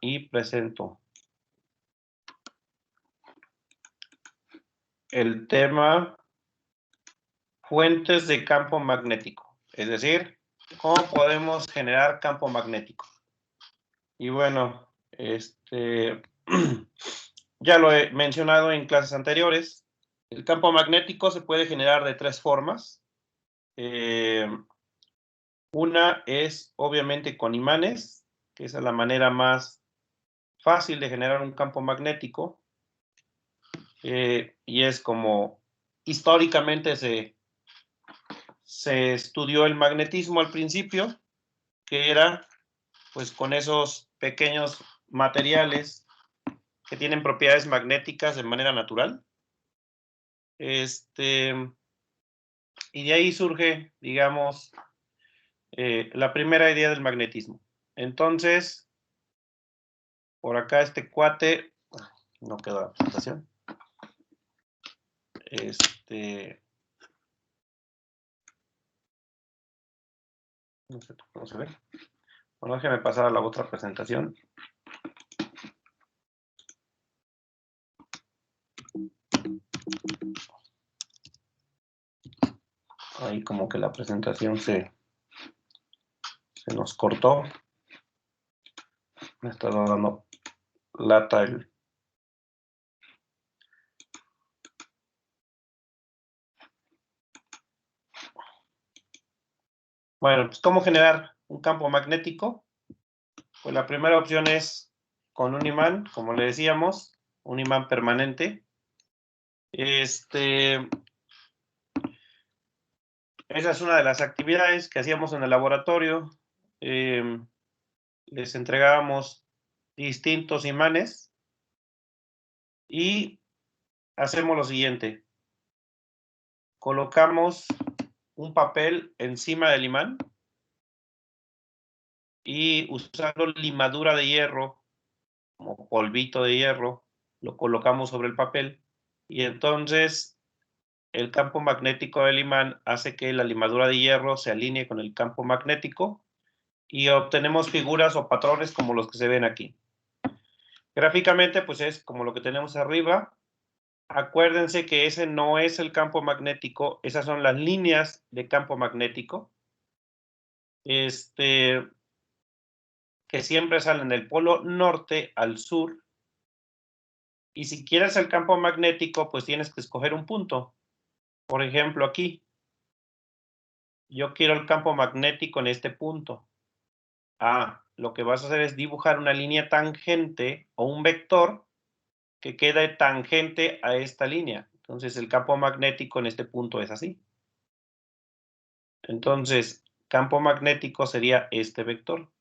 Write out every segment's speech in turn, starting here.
y presento el tema fuentes de campo magnético, es decir, cómo podemos generar campo magnético. Y bueno, ya lo he mencionado en clases anteriores. El campo magnético se puede generar de tres formas. Una es obviamente con imanes, que esa es la manera más fácil de generar un campo magnético. Y es como históricamente se estudió el magnetismo al principio, que era pues con esos pequeños materiales que tienen propiedades magnéticas de manera natural. Y de ahí surge, digamos, la primera idea del magnetismo. Entonces, por acá este cuate, no quedó la presentación. No sé cómo se ve. Bueno, déjeme pasar a la otra presentación. Ahí como que la presentación se nos cortó. Me está dando lata el... Bueno, pues ¿cómo generar un campo magnético? Pues la primera opción es con un imán, como le decíamos, un imán permanente. Esa es una de las actividades que hacíamos en el laboratorio. Les entregábamos distintos imanes y hacemos lo siguiente. Colocamos un papel encima del imán y usando limadura de hierro, como polvito de hierro, lo colocamos sobre el papel y entonces el campo magnético del imán hace que la limadura de hierro se alinee con el campo magnético y obtenemos figuras o patrones como los que se ven aquí. Gráficamente, pues es como lo que tenemos arriba. Acuérdense que ese no es el campo magnético, esas son las líneas de campo magnético. Que siempre salen del polo norte al sur. Y si quieres el campo magnético, pues tienes que escoger un punto. Por ejemplo, aquí. Yo quiero el campo magnético en este punto. Lo que vas a hacer es dibujar una línea tangente o un vector que quede tangente a esta línea. Entonces, el campo magnético en este punto es así. Entonces, campo magnético sería este vector,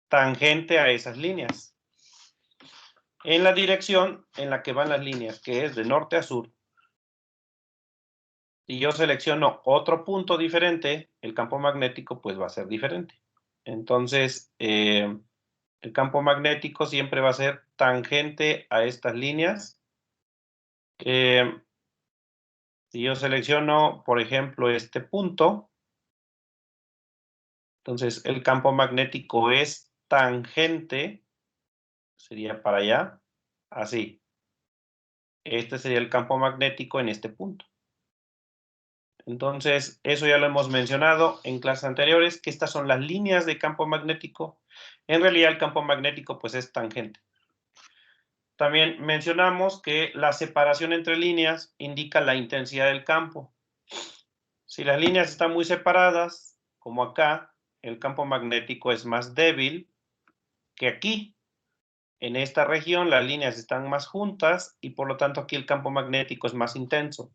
tangente a esas líneas. En la dirección en la que van las líneas, que es de norte a sur. Si yo selecciono otro punto diferente, el campo magnético pues va a ser diferente. Entonces, el campo magnético siempre va a ser tangente a estas líneas. Si yo selecciono, por ejemplo, este punto, entonces el campo magnético es tangente, sería para allá, así. Este sería el campo magnético en este punto. Entonces, eso ya lo hemos mencionado en clases anteriores, que estas son las líneas de campo magnético. En realidad, el campo magnético pues es tangente. También mencionamos que la separación entre líneas indica la intensidad del campo. Si las líneas están muy separadas, como acá, el campo magnético es más débil que aquí. En esta región las líneas están más juntas y por lo tanto aquí el campo magnético es más intenso.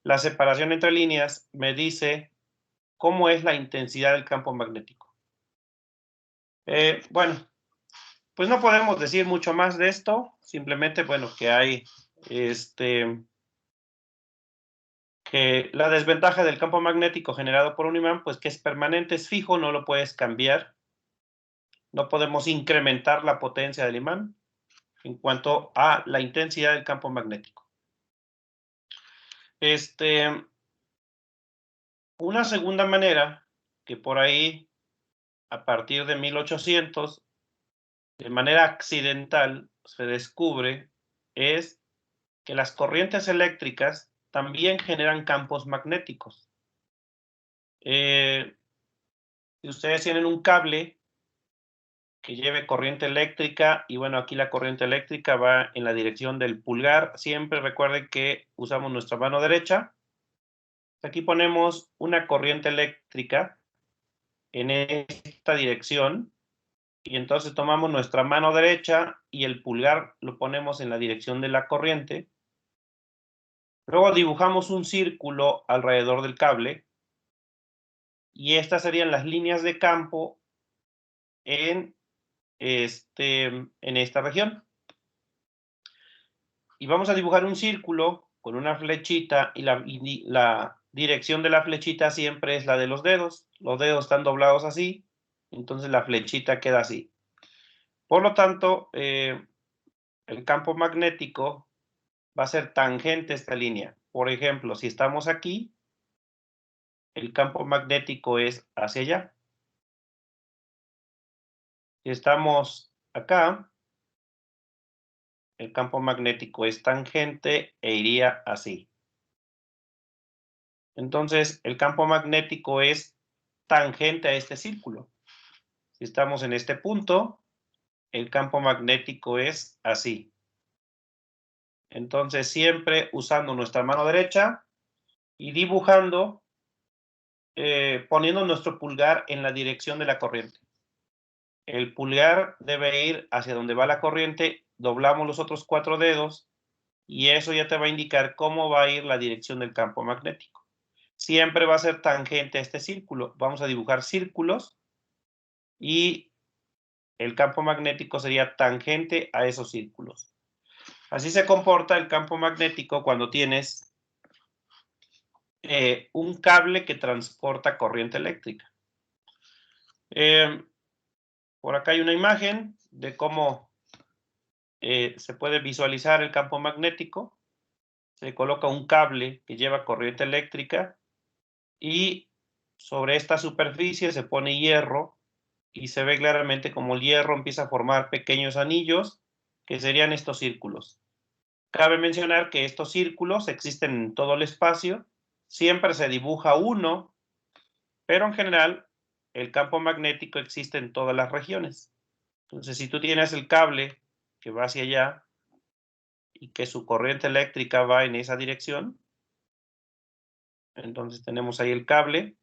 La separación entre líneas me dice cómo es la intensidad del campo magnético. Bueno, pues no podemos decir mucho más de esto, simplemente, bueno, que hay que la desventaja del campo magnético generado por un imán, pues que es permanente, es fijo, no lo puedes cambiar. No podemos incrementar la potencia del imán en cuanto a la intensidad del campo magnético. Una segunda manera que por ahí, a partir de 1800, de manera accidental se descubre es que las corrientes eléctricas también generan campos magnéticos. Si ustedes tienen un cable que lleve corriente eléctrica, y bueno, aquí la corriente eléctrica va en la dirección del pulgar, siempre recuerden que usamos nuestra mano derecha. Aquí ponemos una corriente eléctrica en esta dirección, y entonces tomamos nuestra mano derecha y el pulgar lo ponemos en la dirección de la corriente. Luego dibujamos un círculo alrededor del cable, y estas serían las líneas de campo en esta región. Y vamos a dibujar un círculo con una flechita, y la dirección de la flechita siempre es la de los dedos. Los dedos están doblados así, entonces la flechita queda así. Por lo tanto, el campo magnético va a ser tangente a esta línea. Por ejemplo, si estamos aquí, el campo magnético es hacia allá. Si estamos acá, el campo magnético es tangente e iría así. Entonces, el campo magnético es tangente a este círculo. Si estamos en este punto, el campo magnético es así. Entonces, siempre usando nuestra mano derecha y dibujando, poniendo nuestro pulgar en la dirección de la corriente. El pulgar debe ir hacia donde va la corriente, doblamos los otros 4 dedos, y eso ya te va a indicar cómo va a ir la dirección del campo magnético. Siempre va a ser tangente a este círculo. Vamos a dibujar círculos, y el campo magnético sería tangente a esos círculos. Así se comporta el campo magnético cuando tienes un cable que transporta corriente eléctrica. Por acá hay una imagen de cómo se puede visualizar el campo magnético. Se coloca un cable que lleva corriente eléctrica, y sobre esta superficie se pone hierro, y se ve claramente como el hierro empieza a formar pequeños anillos que serían estos círculos. Cabe mencionar que estos círculos existen en todo el espacio, siempre se dibuja uno, pero en general el campo magnético existe en todas las regiones. Entonces, si tú tienes el cable que va hacia allá y que su corriente eléctrica va en esa dirección, entonces tenemos ahí el cable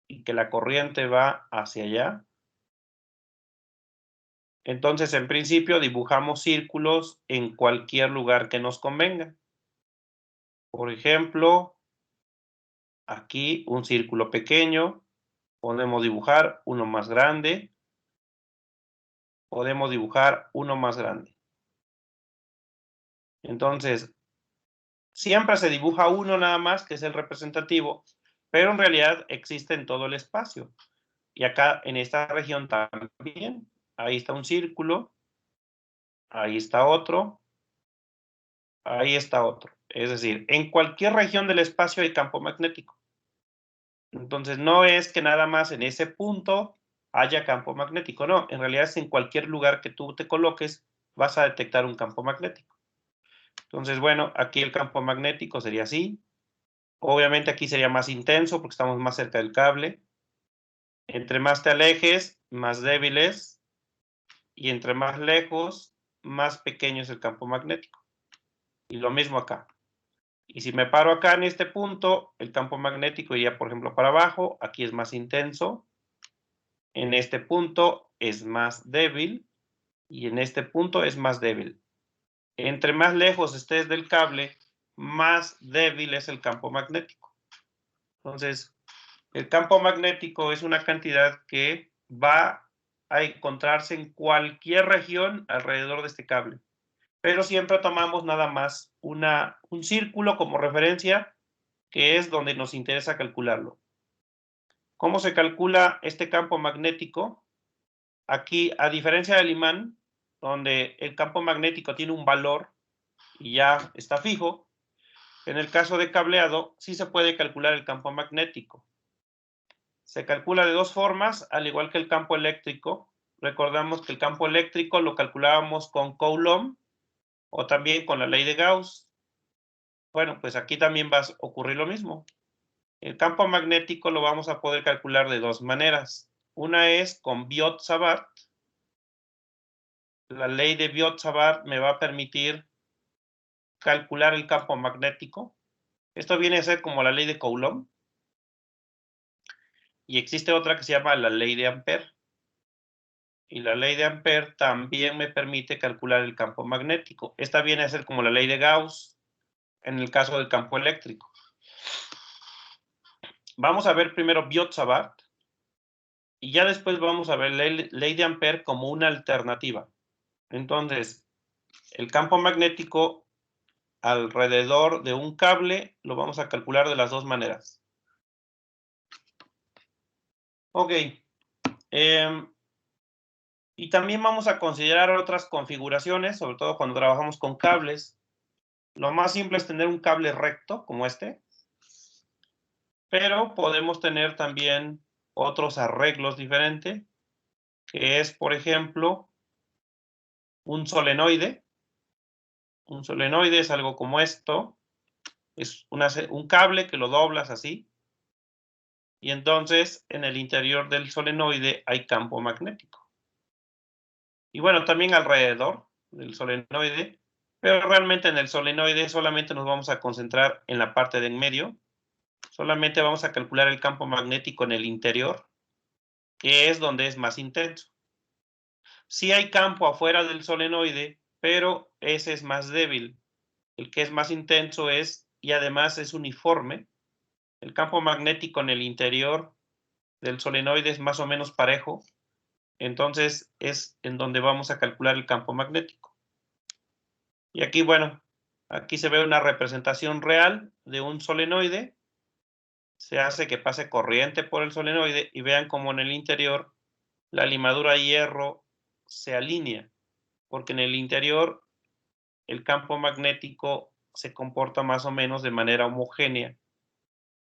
y que la corriente va hacia allá. Entonces, en principio, dibujamos círculos en cualquier lugar que nos convenga. Por ejemplo, aquí un círculo pequeño, podemos dibujar uno más grande, podemos dibujar uno más grande. Entonces, siempre se dibuja uno nada más, que es el representativo, pero en realidad existe en todo el espacio. Y acá en esta región también, ahí está un círculo, ahí está otro, ahí está otro. Es decir, en cualquier región del espacio hay campo magnético. Entonces, no es que nada más en ese punto haya campo magnético, no, en realidad es en cualquier lugar que tú te coloques, vas a detectar un campo magnético. Entonces, bueno, aquí el campo magnético sería así. Obviamente aquí sería más intenso porque estamos más cerca del cable. Entre más te alejes, más débil es, y entre más lejos, más pequeño es el campo magnético. Y lo mismo acá. Y si me paro acá en este punto, el campo magnético iría, por ejemplo, para abajo. Aquí es más intenso. En este punto es más débil, y en este punto es más débil. Entre más lejos estés del cable, más débil es el campo magnético. Entonces, el campo magnético es una cantidad que va a encontrarse en cualquier región alrededor de este cable. Pero siempre tomamos nada más un círculo como referencia, que es donde nos interesa calcularlo. ¿Cómo se calcula este campo magnético? Aquí, a diferencia del imán, donde el campo magnético tiene un valor y ya está fijo, en el caso de cableado sí se puede calcular el campo magnético. Se calcula de dos formas, al igual que el campo eléctrico. recordamos que el campo eléctrico lo calculábamos con Coulomb o también con la ley de Gauss. Bueno, pues aquí también va a ocurrir lo mismo. El campo magnético lo vamos a poder calcular de dos maneras. Una es con Biot-Savart. La ley de Biot-Savart me va a permitir calcular el campo magnético. Esto viene a ser como la ley de Coulomb. Y existe otra que se llama la ley de Ampère. Y la ley de Ampère también me permite calcular el campo magnético. Esta viene a ser como la ley de Gauss en el caso del campo eléctrico. Vamos a ver primero Biot-Savart y ya después vamos a ver la ley de Ampère como una alternativa. Entonces, el campo magnético alrededor de un cable lo vamos a calcular de las dos maneras. Ok. Y también vamos a considerar otras configuraciones, sobre todo cuando trabajamos con cables. Lo más simple es tener un cable recto, como este. Pero podemos tener también otros arreglos diferentes, que es, por ejemplo, un solenoide. Un solenoide es algo como esto. Es un cable que lo doblas así. Y entonces, en el interior del solenoide hay campo magnético. Y bueno, también alrededor del solenoide, pero realmente en el solenoide solamente nos vamos a concentrar en la parte de en medio. Solamente vamos a calcular el campo magnético en el interior, que es donde es más intenso. Sí hay campo afuera del solenoide, pero ese es más débil. El que es más intenso es, y además es uniforme. El campo magnético en el interior del solenoide es más o menos parejo. Entonces es en donde vamos a calcular el campo magnético. Y aquí, bueno, aquí se ve una representación real de un solenoide. Se hace que pase corriente por el solenoide y vean cómo en el interior la limadura de hierro se alinea, porque en el interior el campo magnético se comporta más o menos de manera homogénea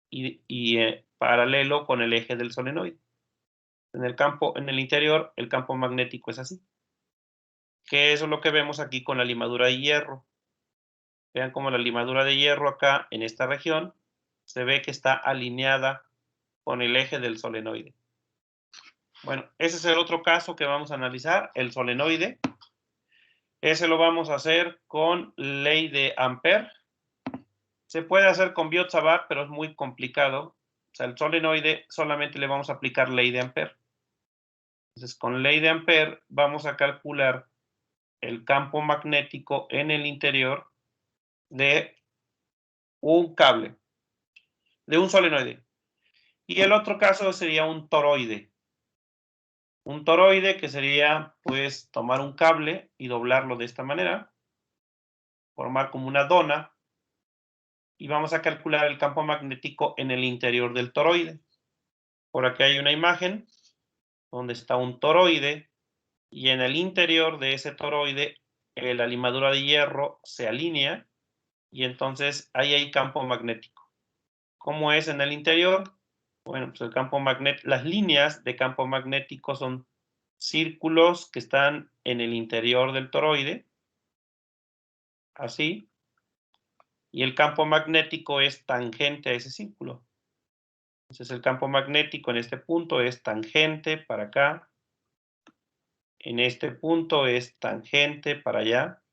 y paralelo con el eje del solenoide. En el interior, el campo magnético es así. Que eso es lo que vemos aquí con la limadura de hierro. Vean cómo la limadura de hierro acá, en esta región, se ve que está alineada con el eje del solenoide. Bueno, ese es el otro caso que vamos a analizar, el solenoide. Ese lo vamos a hacer con ley de Ampère. Se puede hacer con Biot-Savart, pero es muy complicado. O sea, el solenoide solamente le vamos a aplicar ley de Ampère. Entonces, con ley de Ampère vamos a calcular el campo magnético en el interior de un cable, de un solenoide. Y el otro caso sería un toroide. Un toroide que sería, pues, tomar un cable y doblarlo de esta manera, formar como una dona, y vamos a calcular el campo magnético en el interior del toroide. Por aquí hay una imagen donde está un toroide y en el interior de ese toroide la limadura de hierro se alinea y entonces ahí hay campo magnético. ¿Cómo es en el interior? Bueno, pues el campo magnético, las líneas de campo magnético son círculos que están en el interior del toroide, así, y el campo magnético es tangente a ese círculo. Entonces el campo magnético en este punto es tangente para acá, en este punto es tangente para allá,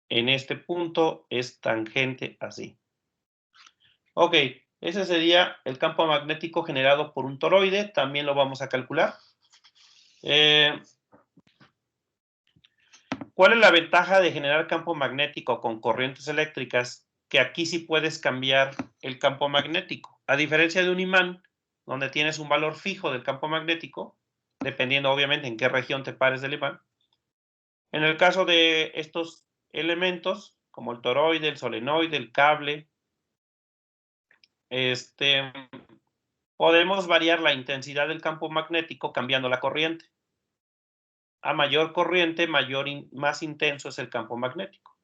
en este punto es tangente así. Ok, ese sería el campo magnético generado por un toroide, también lo vamos a calcular. ¿Cuál es la ventaja de generar campo magnético con corrientes eléctricas? Que aquí sí puedes cambiar el campo magnético. A diferencia de un imán, donde tienes un valor fijo del campo magnético, dependiendo obviamente en qué región te pares del imán. En el caso de estos elementos, como el toroide, el solenoide, el cable, podemos variar la intensidad del campo magnético cambiando la corriente. A mayor corriente, más intenso es el campo magnético.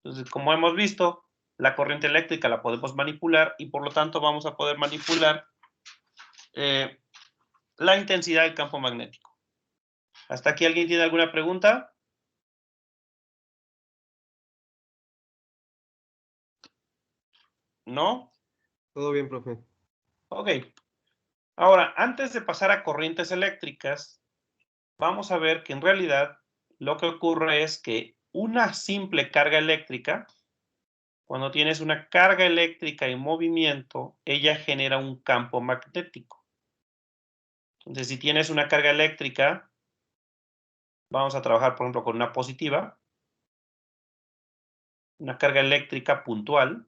Entonces, como hemos visto, la corriente eléctrica la podemos manipular y por lo tanto vamos a poder manipular la intensidad del campo magnético. ¿Hasta aquí alguien tiene alguna pregunta? ¿No? Todo bien, profe. Ok. Ahora, antes de pasar a corrientes eléctricas, vamos a ver que en realidad lo que ocurre es que una simple carga eléctrica, cuando tienes una carga eléctrica en movimiento, ella genera un campo magnético. Entonces, si tienes una carga eléctrica, vamos a trabajar, por ejemplo, con una positiva, una carga eléctrica puntual.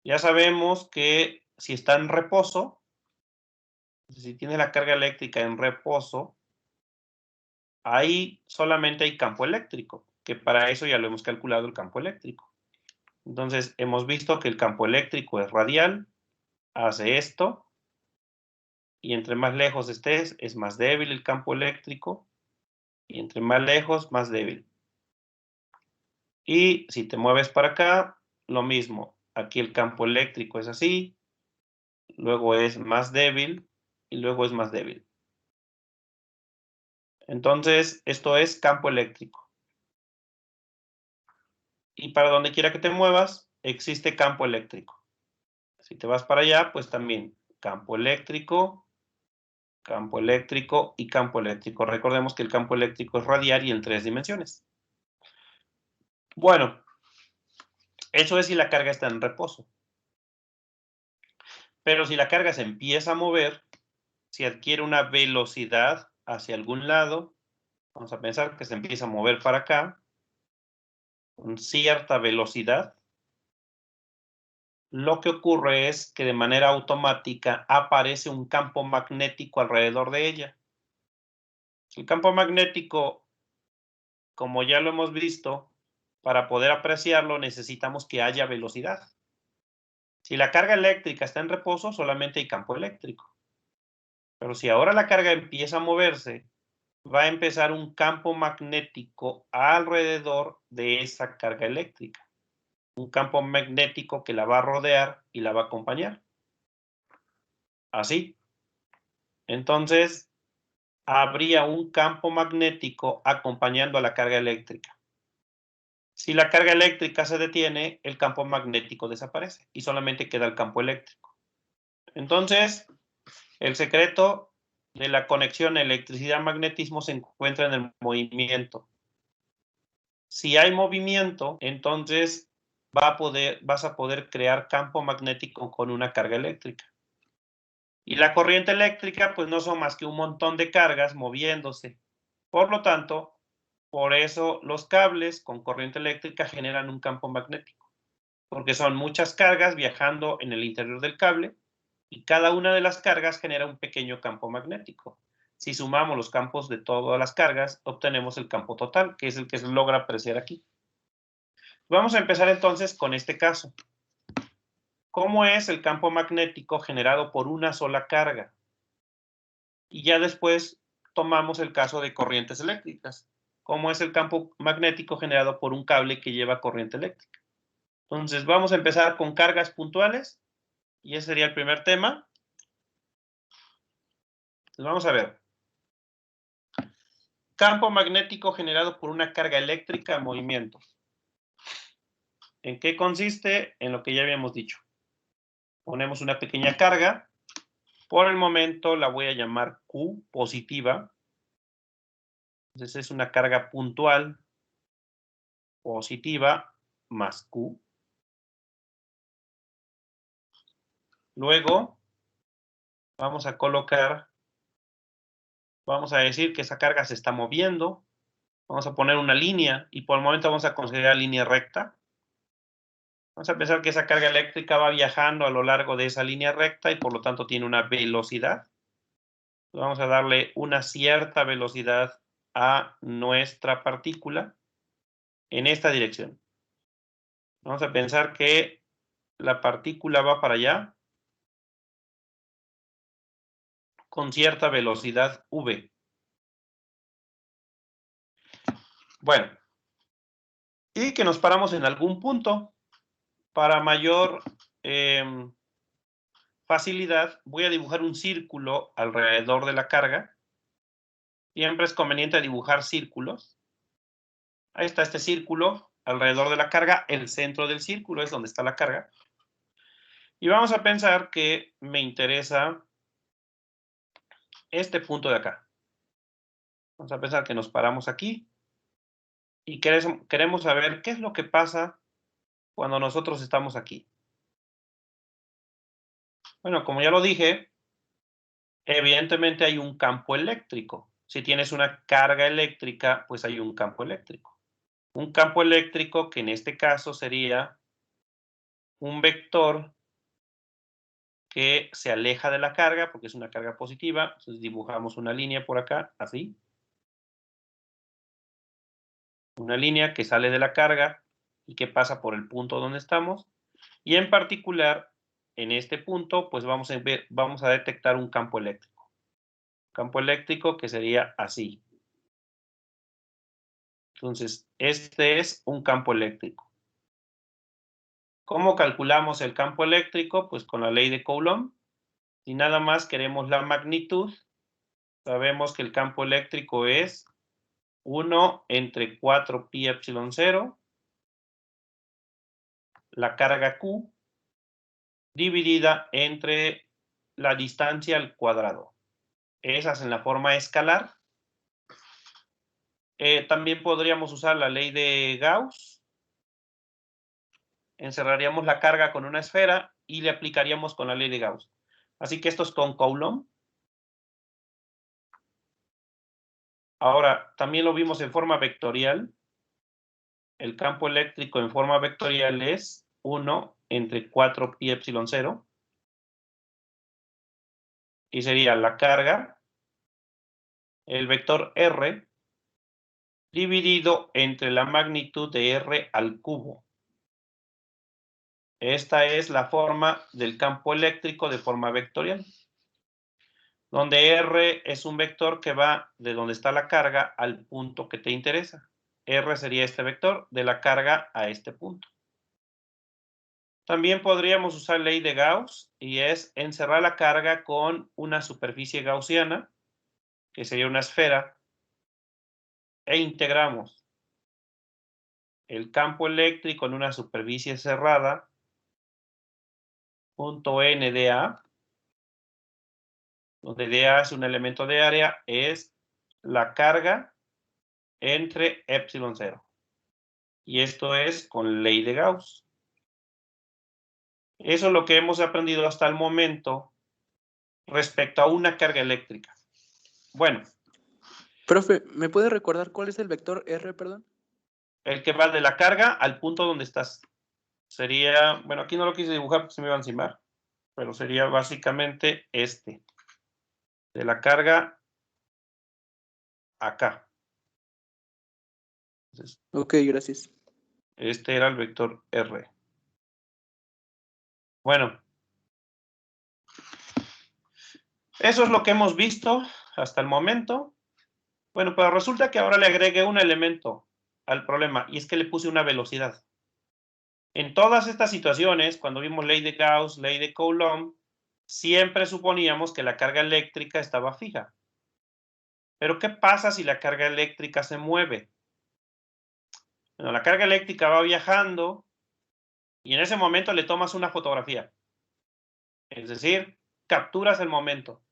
Ya sabemos que si está en reposo, si tiene la carga eléctrica en reposo, ahí solamente hay campo eléctrico, que para eso ya lo hemos calculado el campo eléctrico. Entonces, hemos visto que el campo eléctrico es radial, hace esto, y entre más lejos estés, es más débil el campo eléctrico, y entre más lejos, más débil. Y si te mueves para acá, lo mismo. Aquí el campo eléctrico es así, luego es más débil, y luego es más débil. Entonces, esto es campo eléctrico. Y para donde quiera que te muevas, existe campo eléctrico. Si te vas para allá, pues también campo eléctrico y campo eléctrico. Recordemos que el campo eléctrico es radial y en 3 dimensiones. Bueno, eso es si la carga está en reposo. Pero si la carga se empieza a mover, si adquiere una velocidad hacia algún lado, vamos a pensar que se empieza a mover para acá, con cierta velocidad, lo que ocurre es que de manera automática aparece un campo magnético alrededor de ella. El campo magnético, como ya lo hemos visto, para poder apreciarlo necesitamos que haya velocidad. Si la carga eléctrica está en reposo, solamente hay campo eléctrico. Pero si ahora la carga empieza a moverse, va a empezar un campo magnético alrededor de esa carga eléctrica. Un campo magnético que la va a rodear y la va a acompañar. Así. Entonces, habría un campo magnético acompañando a la carga eléctrica. Si la carga eléctrica se detiene, el campo magnético desaparece y solamente queda el campo eléctrico. Entonces, el secreto de la conexión electricidad-magnetismo se encuentra en el movimiento. Si hay movimiento, entonces vas a poder crear campo magnético con una carga eléctrica. Y la corriente eléctrica, pues no son más que un montón de cargas moviéndose. Por lo tanto, por eso los cables con corriente eléctrica generan un campo magnético, porque son muchas cargas viajando en el interior del cable y cada una de las cargas genera un pequeño campo magnético. Si sumamos los campos de todas las cargas, obtenemos el campo total, que es el que se logra apreciar aquí. Vamos a empezar entonces con este caso. ¿Cómo es el campo magnético generado por una sola carga? Y ya después tomamos el caso de corrientes eléctricas. ¿Cómo es el campo magnético generado por un cable que lleva corriente eléctrica? Entonces, vamos a empezar con cargas puntuales. Y ese sería el primer tema. Entonces, vamos a ver. Campo magnético generado por una carga eléctrica en movimiento. ¿En qué consiste? En lo que ya habíamos dicho. Ponemos una pequeña carga. Por el momento la voy a llamar Q positiva. Entonces es una carga puntual positiva más Q. Luego vamos a decir que esa carga se está moviendo. Vamos a poner una línea y por el momento vamos a considerar línea recta. Vamos a pensar que esa carga eléctrica va viajando a lo largo de esa línea recta y por lo tanto tiene una velocidad. Vamos a darle una cierta velocidad a nuestra partícula en esta dirección. Vamos a pensar que la partícula va para allá con cierta velocidad v. Bueno, y que nos paramos en algún punto para mayor facilidad, voy a dibujar un círculo alrededor de la carga. Siempre es conveniente dibujar círculos. Ahí está este círculo alrededor de la carga. El centro del círculo es donde está la carga. Y vamos a pensar que me interesa este punto de acá. Vamos a pensar que nos paramos aquí y queremos saber qué es lo que pasa cuando nosotros estamos aquí. Bueno, como ya lo dije, evidentemente hay un campo eléctrico. Si tienes una carga eléctrica, pues hay un campo eléctrico. Un campo eléctrico que en este caso sería un vector que se aleja de la carga, porque es una carga positiva. Entonces dibujamos una línea por acá, así. Una línea que sale de la carga y que pasa por el punto donde estamos. Y en particular, en este punto, pues vamos a detectar un campo eléctrico. Campo eléctrico que sería así. Entonces, este es un campo eléctrico. ¿Cómo calculamos el campo eléctrico? Pues con la ley de Coulomb. Si nada más queremos la magnitud, sabemos que el campo eléctrico es 1 entre 4 pi epsilon 0, la carga Q, dividida entre la distancia al cuadrado. Esas en la forma escalar. También podríamos usar la ley de Gauss. Encerraríamos la carga con una esfera y le aplicaríamos con la ley de Gauss. Así que esto es con Coulomb. Ahora, también lo vimos en forma vectorial. El campo eléctrico en forma vectorial es 1 entre 4 pi epsilon 0. Y sería la carga, el vector R, dividido entre la magnitud de R al cubo. Esta es la forma del campo eléctrico de forma vectorial, donde R es un vector que va de donde está la carga al punto que te interesa. R sería este vector de la carga a este punto. También podríamos usar ley de Gauss y es encerrar la carga con una superficie gaussiana, que sería una esfera, e integramos el campo eléctrico en una superficie cerrada, punto N de A, donde dA es un elemento de área, es la carga entre epsilon 0. Y esto es con ley de Gauss. Eso es lo que hemos aprendido hasta el momento respecto a una carga eléctrica. Bueno. Profe, ¿me puede recordar cuál es el vector R, perdón? El que va de la carga al punto donde estás. Sería, bueno, aquí no lo quise dibujar porque se me iba a encimar, pero sería básicamente este. De la carga acá. Entonces, ok, gracias. este era el vector R. Bueno. Eso es lo que hemos visto hasta el momento. Bueno, pero resulta que ahora le agregué un elemento al problema, y es que le puse una velocidad. En todas estas situaciones, cuando vimos ley de Gauss, ley de Coulomb, siempre suponíamos que la carga eléctrica estaba fija. Pero ¿qué pasa si la carga eléctrica se mueve? Bueno, la carga eléctrica va viajando y en ese momento le tomas una fotografía. Es decir, capturas el momento.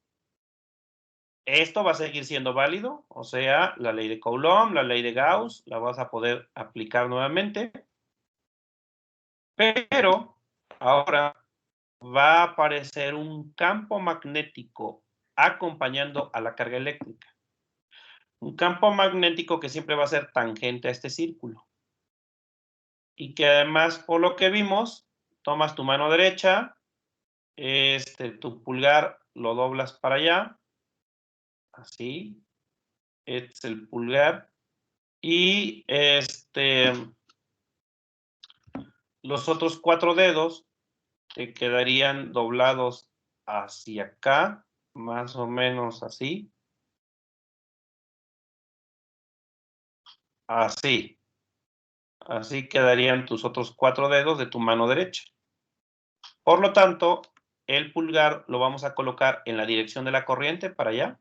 Esto va a seguir siendo válido, o sea, la ley de Coulomb, la ley de Gauss, la vas a poder aplicar nuevamente. Pero ahora va a aparecer un campo magnético acompañando a la carga eléctrica. Un campo magnético que siempre va a ser tangente a este círculo. Y que además, por lo que vimos, tomas tu mano derecha, tu pulgar lo doblas para allá, así, este es el pulgar, y los otros 4 dedos te quedarían doblados hacia acá, más o menos así. Así. Así quedarían tus otros 4 dedos de tu mano derecha. Por lo tanto, el pulgar lo vamos a colocar en la dirección de la corriente para allá,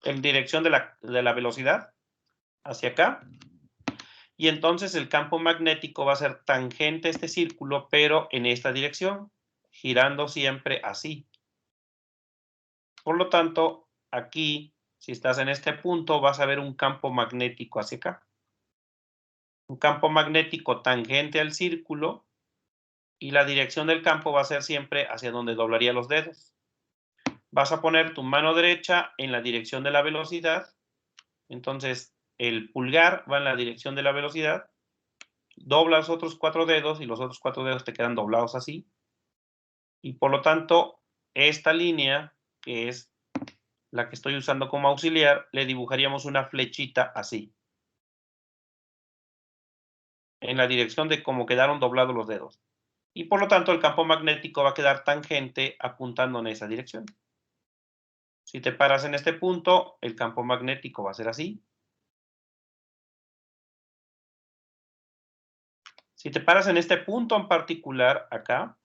en dirección de la velocidad, hacia acá. Y entonces el campo magnético va a ser tangente a este círculo, pero en esta dirección, girando siempre así. Por lo tanto, aquí, si estás en este punto, vas a ver un campo magnético hacia acá. Un campo magnético tangente al círculo, y la dirección del campo va a ser siempre hacia donde doblaría los dedos. Vas a poner tu mano derecha en la dirección de la velocidad. Entonces, el pulgar va en la dirección de la velocidad. Dobla los otros 4 dedos y los otros 4 dedos te quedan doblados así. Y por lo tanto, esta línea, que es la que estoy usando como auxiliar, le dibujaríamos una flechita así. En la dirección de cómo quedaron doblados los dedos. Y por lo tanto, el campo magnético va a quedar tangente apuntando en esa dirección. Si te paras en este punto, el campo magnético va a ser así. Si te paras en este punto en particular, acá,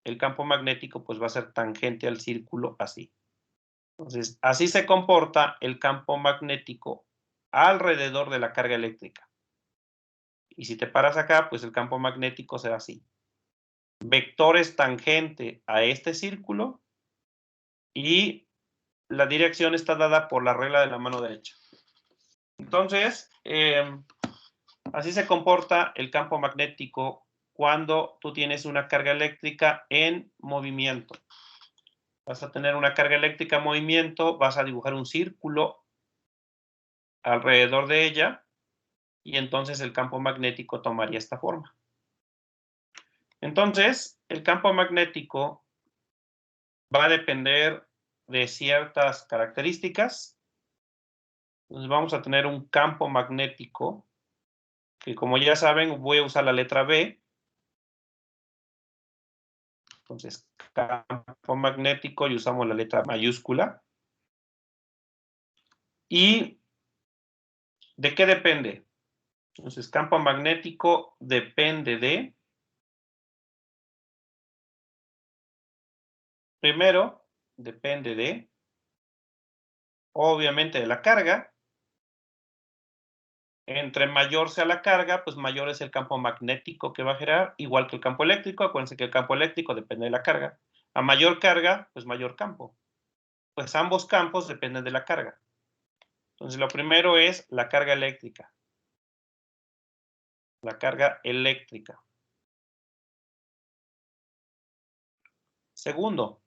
el campo magnético pues va a ser tangente al círculo así. Entonces, así se comporta el campo magnético alrededor de la carga eléctrica. Y si te paras acá, pues el campo magnético será así. Vectores tangente a este círculo y la dirección está dada por la regla de la mano derecha. Entonces, así se comporta el campo magnético cuando tú tienes una carga eléctrica en movimiento. Vas a tener una carga eléctrica en movimiento, vas a dibujar un círculo alrededor de ella y entonces el campo magnético tomaría esta forma. Entonces, el campo magnético va a depender de ciertas características. Entonces vamos a tener un campo magnético que, como ya saben, voy a usar la letra B. Entonces, campo magnético y usamos la letra mayúscula. ¿Y de qué depende? Entonces, campo magnético depende de, primero, depende de, obviamente, de la carga. Entre mayor sea la carga, pues mayor es el campo magnético que va a generar, igual que el campo eléctrico. Acuérdense que el campo eléctrico depende de la carga. A mayor carga, pues mayor campo. Pues ambos campos dependen de la carga. Entonces, lo primero es la carga eléctrica. La carga eléctrica. Segundo,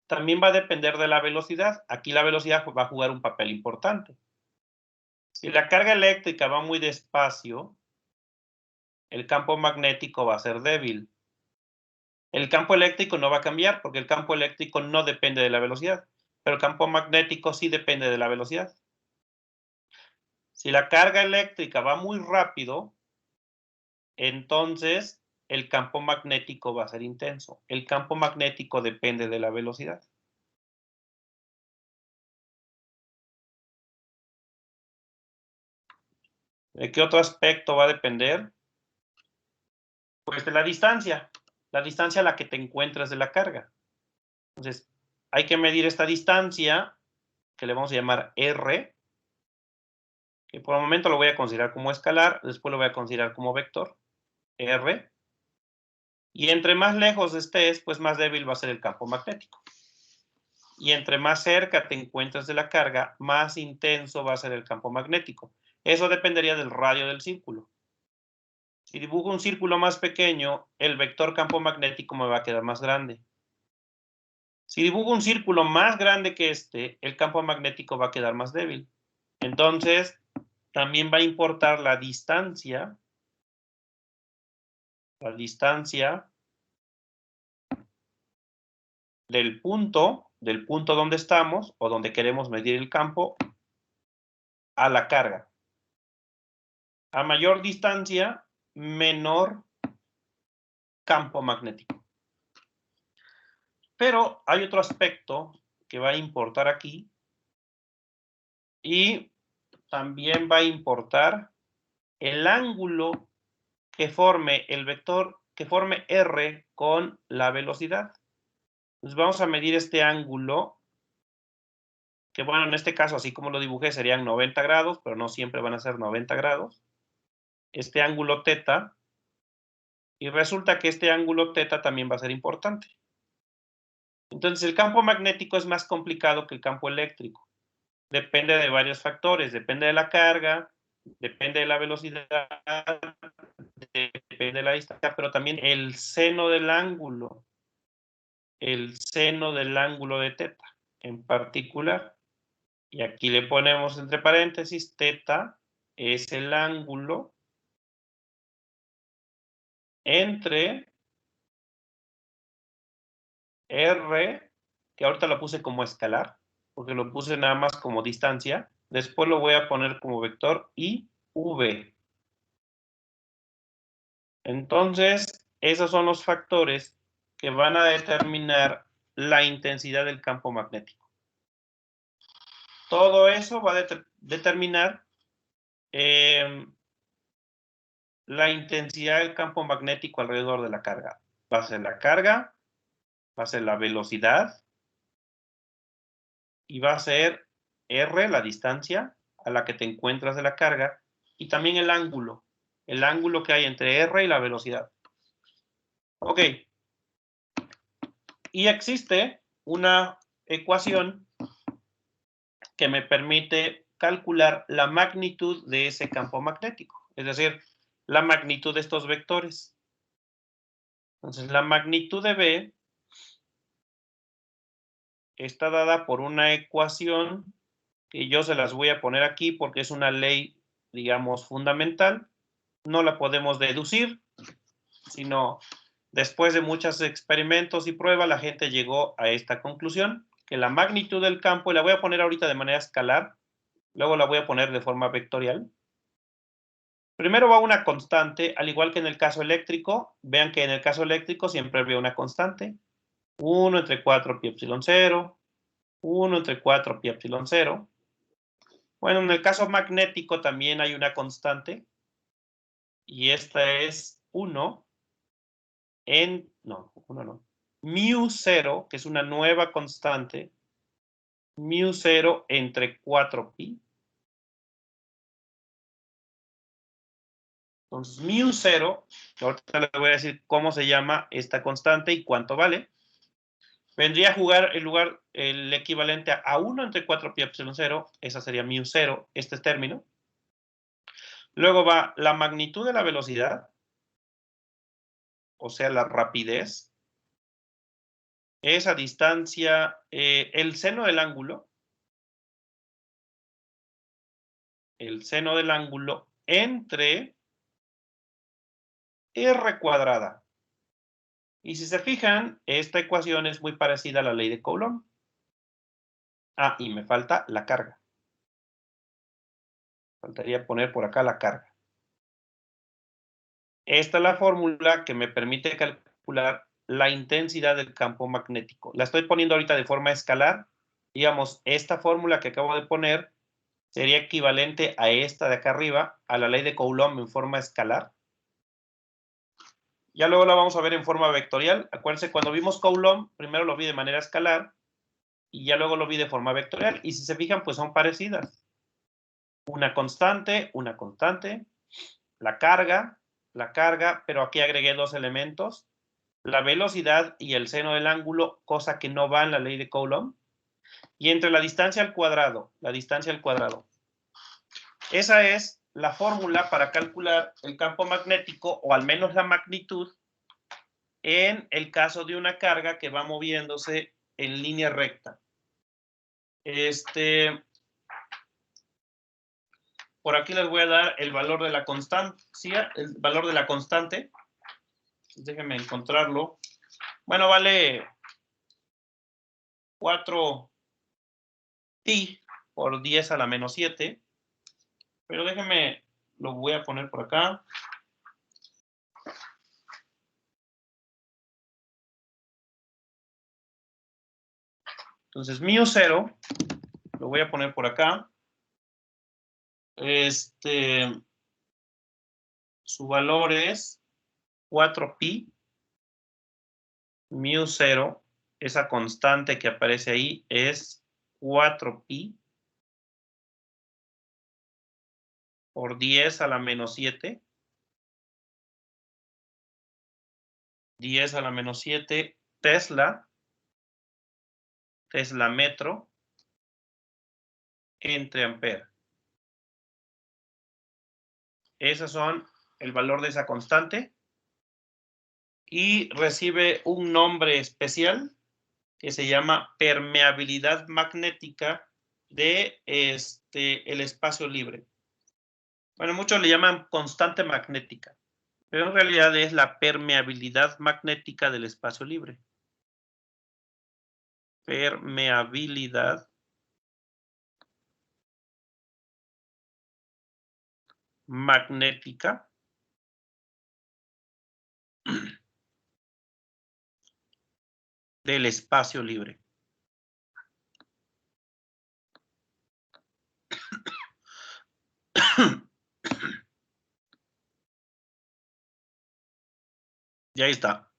también va a depender de la velocidad. Aquí la velocidad va a jugar un papel importante. Si la carga eléctrica va muy despacio, el campo magnético va a ser débil. El campo eléctrico no va a cambiar porque el campo eléctrico no depende de la velocidad, pero el campo magnético sí depende de la velocidad. Si la carga eléctrica va muy rápido, entonces el campo magnético va a ser intenso. El campo magnético depende de la velocidad. ¿De qué otro aspecto va a depender? Pues de la distancia a la que te encuentras de la carga. Entonces, hay que medir esta distancia, que le vamos a llamar R, que por el momento lo voy a considerar como escalar, después lo voy a considerar como vector, R, y entre más lejos estés, pues más débil va a ser el campo magnético. Y entre más cerca te encuentres de la carga, más intenso va a ser el campo magnético. Eso dependería del radio del círculo. Si dibujo un círculo más pequeño, el vector campo magnético me va a quedar más grande. Si dibujo un círculo más grande que este, el campo magnético va a quedar más débil. Entonces, también va a importar la distancia del punto donde estamos o donde queremos medir el campo a la carga. A mayor distancia, menor campo magnético. Pero hay otro aspecto que va a importar aquí y también va a importar el ángulo que forme el vector que forme R con la velocidad. Entonces vamos a medir este ángulo, que bueno, en este caso, así como lo dibujé, serían 90 grados, pero no siempre van a ser 90 grados. Este ángulo θ, y resulta que este ángulo θ también va a ser importante. Entonces el campo magnético es más complicado que el campo eléctrico. Depende de varios factores, depende de la carga, depende de la velocidad, depende de la distancia, pero también el seno del ángulo de θ en particular. Y aquí le ponemos entre paréntesis, θ es el ángulo entre R, que ahorita lo puse como escalar, porque lo puse nada más como distancia. Después lo voy a poner como vector y V. Entonces, esos son los factores que van a determinar la intensidad del campo magnético. Todo eso va a determinar la intensidad del campo magnético alrededor de la carga. Va a ser la carga, va a ser la velocidad y va a ser R, la distancia a la que te encuentras de la carga, y también el ángulo que hay entre R y la velocidad. Ok. Y existe una ecuación que me permite calcular la magnitud de ese campo magnético, es decir, la magnitud de estos vectores. Entonces, la magnitud de B está dada por una ecuación que yo se las voy a poner aquí porque es una ley, digamos, fundamental. No la podemos deducir, sino después de muchos experimentos y pruebas, la gente llegó a esta conclusión, que la magnitud del campo, y la voy a poner ahorita de manera escalar, luego la voy a poner de forma vectorial. Primero va una constante, al igual que en el caso eléctrico. Vean que en el caso eléctrico siempre había una constante. 1 entre 4 pi epsilon 0. 1 entre 4 pi epsilon 0. Bueno, en el caso magnético también hay una constante. Y esta es 1 mu 0, que es una nueva constante. Mu 0 entre 4 pi. Entonces, mu 0, ahorita les voy a decir cómo se llama esta constante y cuánto vale. Vendría a jugar el equivalente a 1 entre 4 pi epsilon 0, esa sería mu 0, este término. Luego va la magnitud de la velocidad, o sea, la rapidez. Esa distancia, el seno del ángulo entre R cuadrada. Y si se fijan, esta ecuación es muy parecida a la ley de Coulomb. Ah, y me falta la carga. Faltaría poner por acá la carga. Esta es la fórmula que me permite calcular la intensidad del campo magnético. La estoy poniendo ahorita de forma escalar. Digamos, esta fórmula que acabo de poner sería equivalente a esta de acá arriba, a la ley de Coulomb en forma escalar. Ya luego la vamos a ver en forma vectorial. Acuérdense, cuando vimos Coulomb, primero lo vi de manera escalar y ya luego lo vi de forma vectorial. Y si se fijan, pues son parecidas. Una constante, la carga, pero aquí agregué dos elementos, la velocidad y el seno del ángulo, cosa que no va en la ley de Coulomb. Y entre la distancia al cuadrado. Esa es la fórmula para calcular el campo magnético, o al menos la magnitud, en el caso de una carga que va moviéndose en línea recta. Por aquí les voy a dar el valor de la constancia, el valor de la constante. Déjenme encontrarlo. Bueno, vale 4 pi por 10 a la menos 7. Pero déjenme, lo voy a poner por acá. Entonces, mu 0, lo voy a poner por acá. Su valor es 4pi, mu 0, esa constante que aparece ahí es 4pi por 10 a la menos 7. 10 a la menos 7 Tesla metro entre ampere. Esos son el valor de esa constante y recibe un nombre especial que se llama permeabilidad magnética de el espacio libre. Bueno, muchos le llaman constante magnética, pero en realidad es la permeabilidad magnética del espacio libre. Permeabilidad magnética del espacio libre. Y ahí está.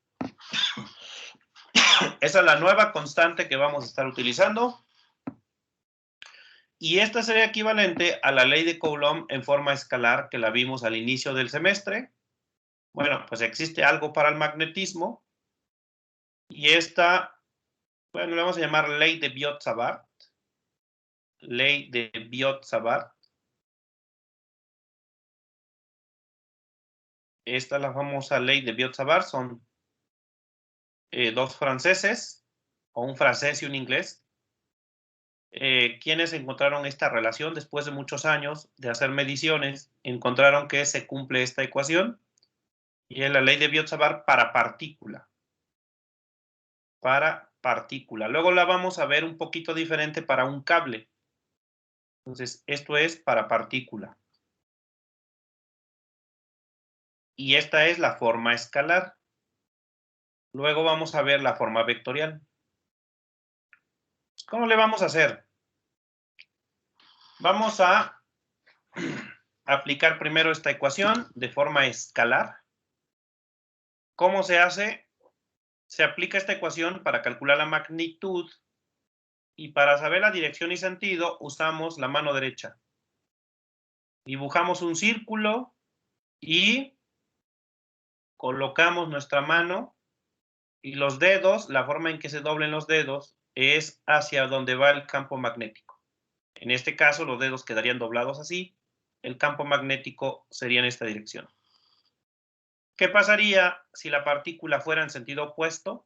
Esa es la nueva constante que vamos a estar utilizando. Y esta sería equivalente a la ley de Coulomb en forma escalar que la vimos al inicio del semestre. Bueno, pues existe algo para el magnetismo. Y esta, bueno, le vamos a llamar ley de Biot-Savart. Ley de Biot-Savart. Esta es la famosa ley de Biot-Savart. Son dos franceses, o un francés y un inglés, quienes encontraron esta relación después de muchos años de hacer mediciones, encontraron que se cumple esta ecuación y es la ley de Biot-Savart para partícula. Para partícula. Luego la vamos a ver un poquito diferente para un cable. Entonces, esto es para partícula. Y esta es la forma escalar. Luego vamos a ver la forma vectorial. ¿Cómo le vamos a hacer? Vamos a aplicar primero esta ecuación de forma escalar. ¿Cómo se hace? Se aplica esta ecuación para calcular la magnitud y para saber la dirección y sentido usamos la mano derecha. Dibujamos un círculo y colocamos nuestra mano y los dedos, la forma en que se doblen los dedos es hacia donde va el campo magnético. En este caso los dedos quedarían doblados así, el campo magnético sería en esta dirección. ¿Qué pasaría si la partícula fuera en sentido opuesto?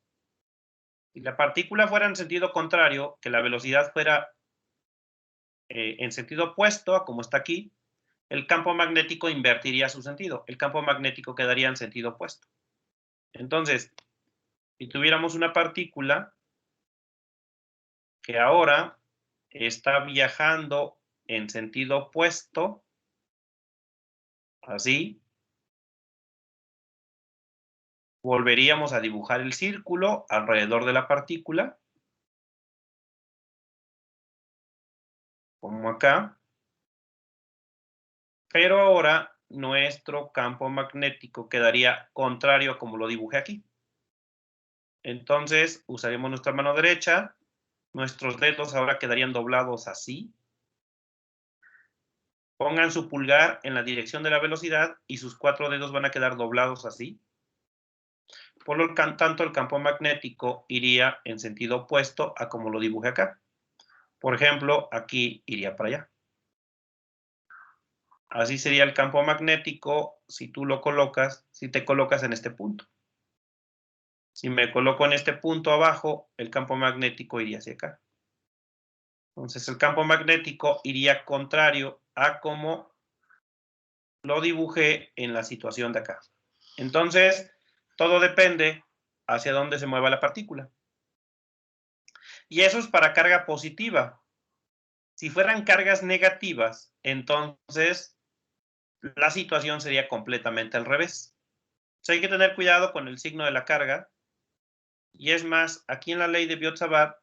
Si la partícula fuera en sentido contrario, que la velocidad fuera en sentido opuesto a como está aquí, el campo magnético invertiría su sentido. El campo magnético quedaría en sentido opuesto. Entonces, si tuviéramos una partícula que ahora está viajando en sentido opuesto, así, volveríamos a dibujar el círculo alrededor de la partícula, como acá, pero ahora nuestro campo magnético quedaría contrario a como lo dibujé aquí. Entonces, usaremos nuestra mano derecha, nuestros dedos ahora quedarían doblados así. Pongan su pulgar en la dirección de la velocidad y sus 4 dedos van a quedar doblados así. Por lo tanto, el campo magnético iría en sentido opuesto a como lo dibujé acá. Por ejemplo, aquí iría para allá. Así sería el campo magnético si tú lo colocas, si te colocas en este punto. Si me coloco en este punto abajo, el campo magnético iría hacia acá. Entonces, el campo magnético iría contrario a como lo dibujé en la situación de acá. Entonces, todo depende hacia dónde se mueva la partícula. Y eso es para carga positiva. Si fueran cargas negativas, entonces la situación sería completamente al revés. Entonces, hay que tener cuidado con el signo de la carga. Y es más, aquí en la ley de Biot-Savart,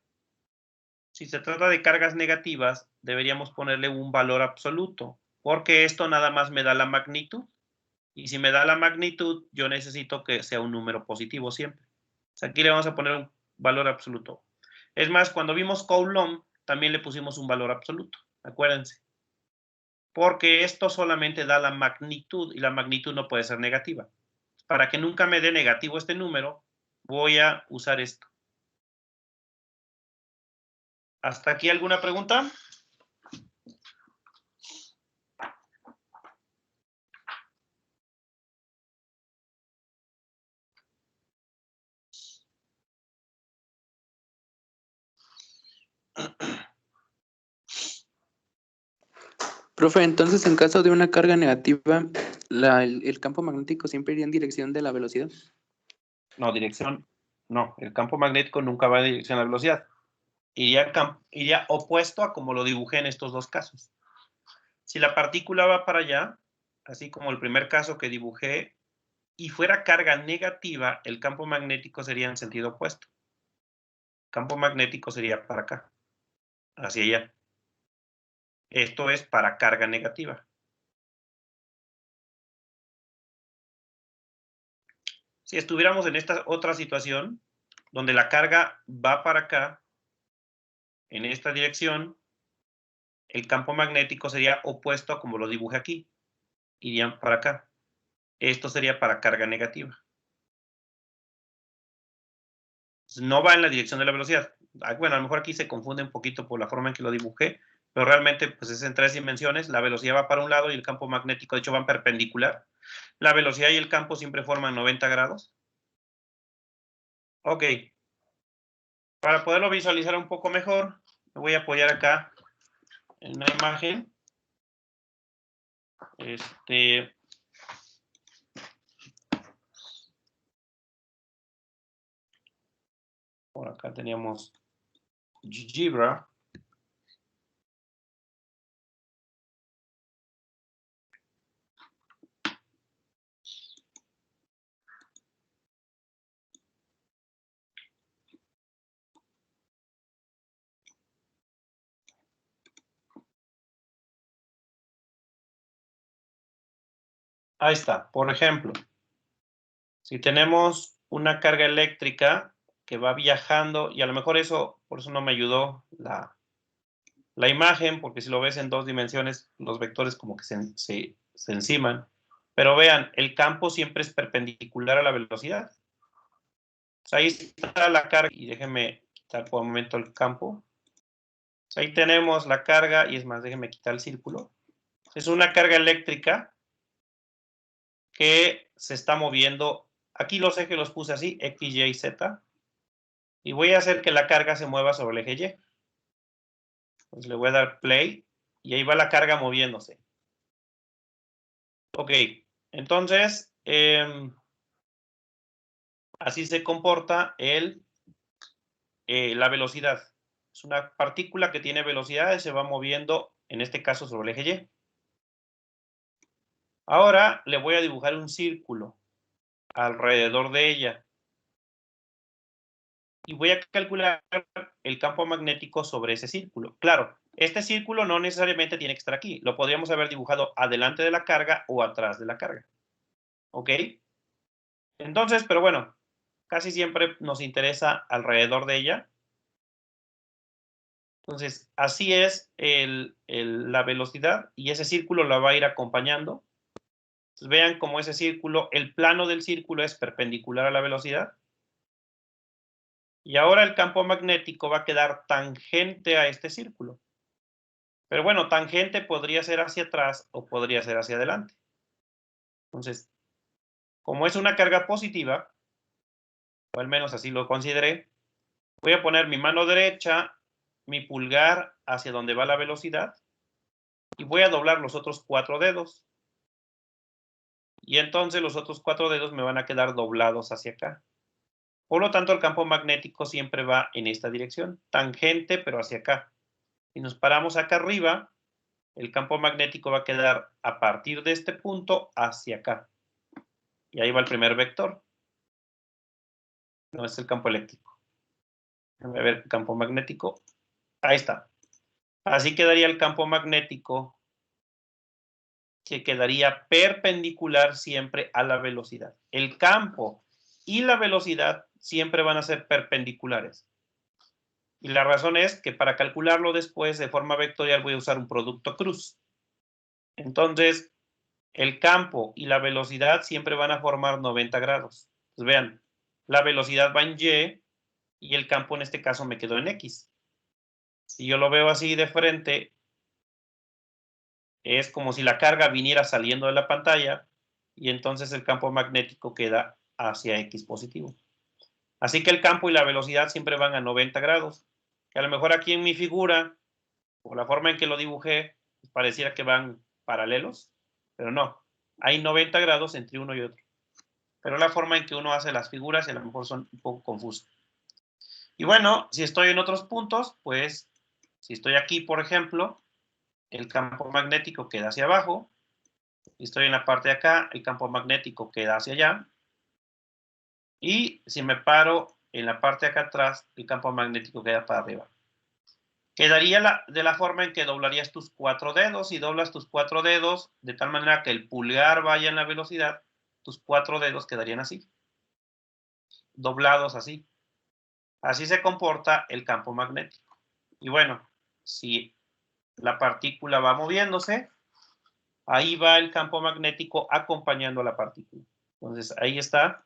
si se trata de cargas negativas, deberíamos ponerle un valor absoluto, porque esto nada más me da la magnitud. Y si me da la magnitud, yo necesito que sea un número positivo siempre. O sea, aquí le vamos a poner un valor absoluto. Es más, cuando vimos Coulomb, también le pusimos un valor absoluto. Acuérdense. Porque esto solamente da la magnitud y la magnitud no puede ser negativa. Para que nunca me dé negativo este número, voy a usar esto. ¿Hasta aquí alguna pregunta? Profe, entonces en caso de una carga negativa, el campo magnético siempre iría en dirección de la velocidad. No, dirección. No, el campo magnético nunca va en dirección a la velocidad. Iría opuesto a como lo dibujé en estos dos casos. Si la partícula va para allá, así como el primer caso que dibujé, y fuera carga negativa, el campo magnético sería en sentido opuesto. El campo magnético sería para acá, hacia allá. Esto es para carga negativa. Si estuviéramos en esta otra situación, donde la carga va para acá, en esta dirección, el campo magnético sería opuesto a como lo dibujé aquí. Irían para acá. Esto sería para carga negativa. No va en la dirección de la velocidad. Bueno, a lo mejor aquí se confunde un poquito por la forma en que lo dibujé, pero realmente pues es en 3 dimensiones. La velocidad va para un lado y el campo magnético, de hecho, van perpendicular. La velocidad y el campo siempre forman 90 grados. Ok. Para poderlo visualizar un poco mejor, me voy a apoyar acá en una imagen. Por acá teníamos GeoGebra. Ahí está. Por ejemplo, si tenemos una carga eléctrica que va viajando, y a lo mejor eso, por eso no me ayudó la imagen, porque si lo ves en 2 dimensiones, los vectores como que se enciman. Pero vean, el campo siempre es perpendicular a la velocidad. Pues ahí está la carga, y déjenme quitar por un momento el campo. Pues ahí tenemos la carga, y es más, déjenme quitar el círculo. Es una carga eléctrica que se está moviendo. Aquí los ejes los puse así, X, Y, Z. Y voy a hacer que la carga se mueva sobre el eje Y. Entonces le voy a dar play y ahí va la carga moviéndose. Ok, entonces así se comporta la velocidad. Es una partícula que tiene velocidad y se va moviendo, en este caso, sobre el eje Y. Ahora le voy a dibujar un círculo alrededor de ella. Y voy a calcular el campo magnético sobre ese círculo. Claro, este círculo no necesariamente tiene que estar aquí. Lo podríamos haber dibujado adelante de la carga o atrás de la carga. ¿Ok? Entonces, pero bueno, casi siempre nos interesa alrededor de ella. Entonces, así es la velocidad y ese círculo la va a ir acompañando. Entonces, vean cómo ese círculo, el plano del círculo es perpendicular a la velocidad. Y ahora el campo magnético va a quedar tangente a este círculo. Pero bueno, tangente podría ser hacia atrás o podría ser hacia adelante. Entonces, como es una carga positiva, o al menos así lo consideré, voy a poner mi mano derecha, mi pulgar hacia donde va la velocidad y voy a doblar los otros 4 dedos. Y entonces los otros 4 dedos me van a quedar doblados hacia acá. Por lo tanto, el campo magnético siempre va en esta dirección, tangente, pero hacia acá. Si nos paramos acá arriba, el campo magnético va a quedar a partir de este punto hacia acá. Y ahí va el primer vector. No es el campo eléctrico. Déjame ver el campo magnético. Ahí está. Así quedaría el campo magnético que quedaría perpendicular siempre a la velocidad. El campo y la velocidad siempre van a ser perpendiculares. Y la razón es que para calcularlo después de forma vectorial voy a usar un producto cruz. Entonces, el campo y la velocidad siempre van a formar 90 grados. Pues vean, la velocidad va en y el campo en este caso me quedó en X. Si yo lo veo así de frente, es como si la carga viniera saliendo de la pantalla y entonces el campo magnético queda hacia X positivo. Así que el campo y la velocidad siempre van a 90 grados. Que a lo mejor aquí en mi figura, por la forma en que lo dibujé, pareciera que van paralelos, pero no. Hay 90 grados entre uno y otro. Pero la forma en que uno hace las figuras a lo mejor son un poco confusas. Y bueno, si estoy en otros puntos, pues si estoy aquí, por ejemplo, el campo magnético queda hacia abajo. Si estoy en la parte de acá, el campo magnético queda hacia allá. Y si me paro en la parte de acá atrás, el campo magnético queda para arriba. Quedaría de la forma en que doblarías tus 4 dedos. Si doblas tus 4 dedos de tal manera que el pulgar vaya en la velocidad, tus 4 dedos quedarían así. Doblados así. Así se comporta el campo magnético. Y bueno, si la partícula va moviéndose, ahí va el campo magnético acompañando a la partícula. Entonces, ahí está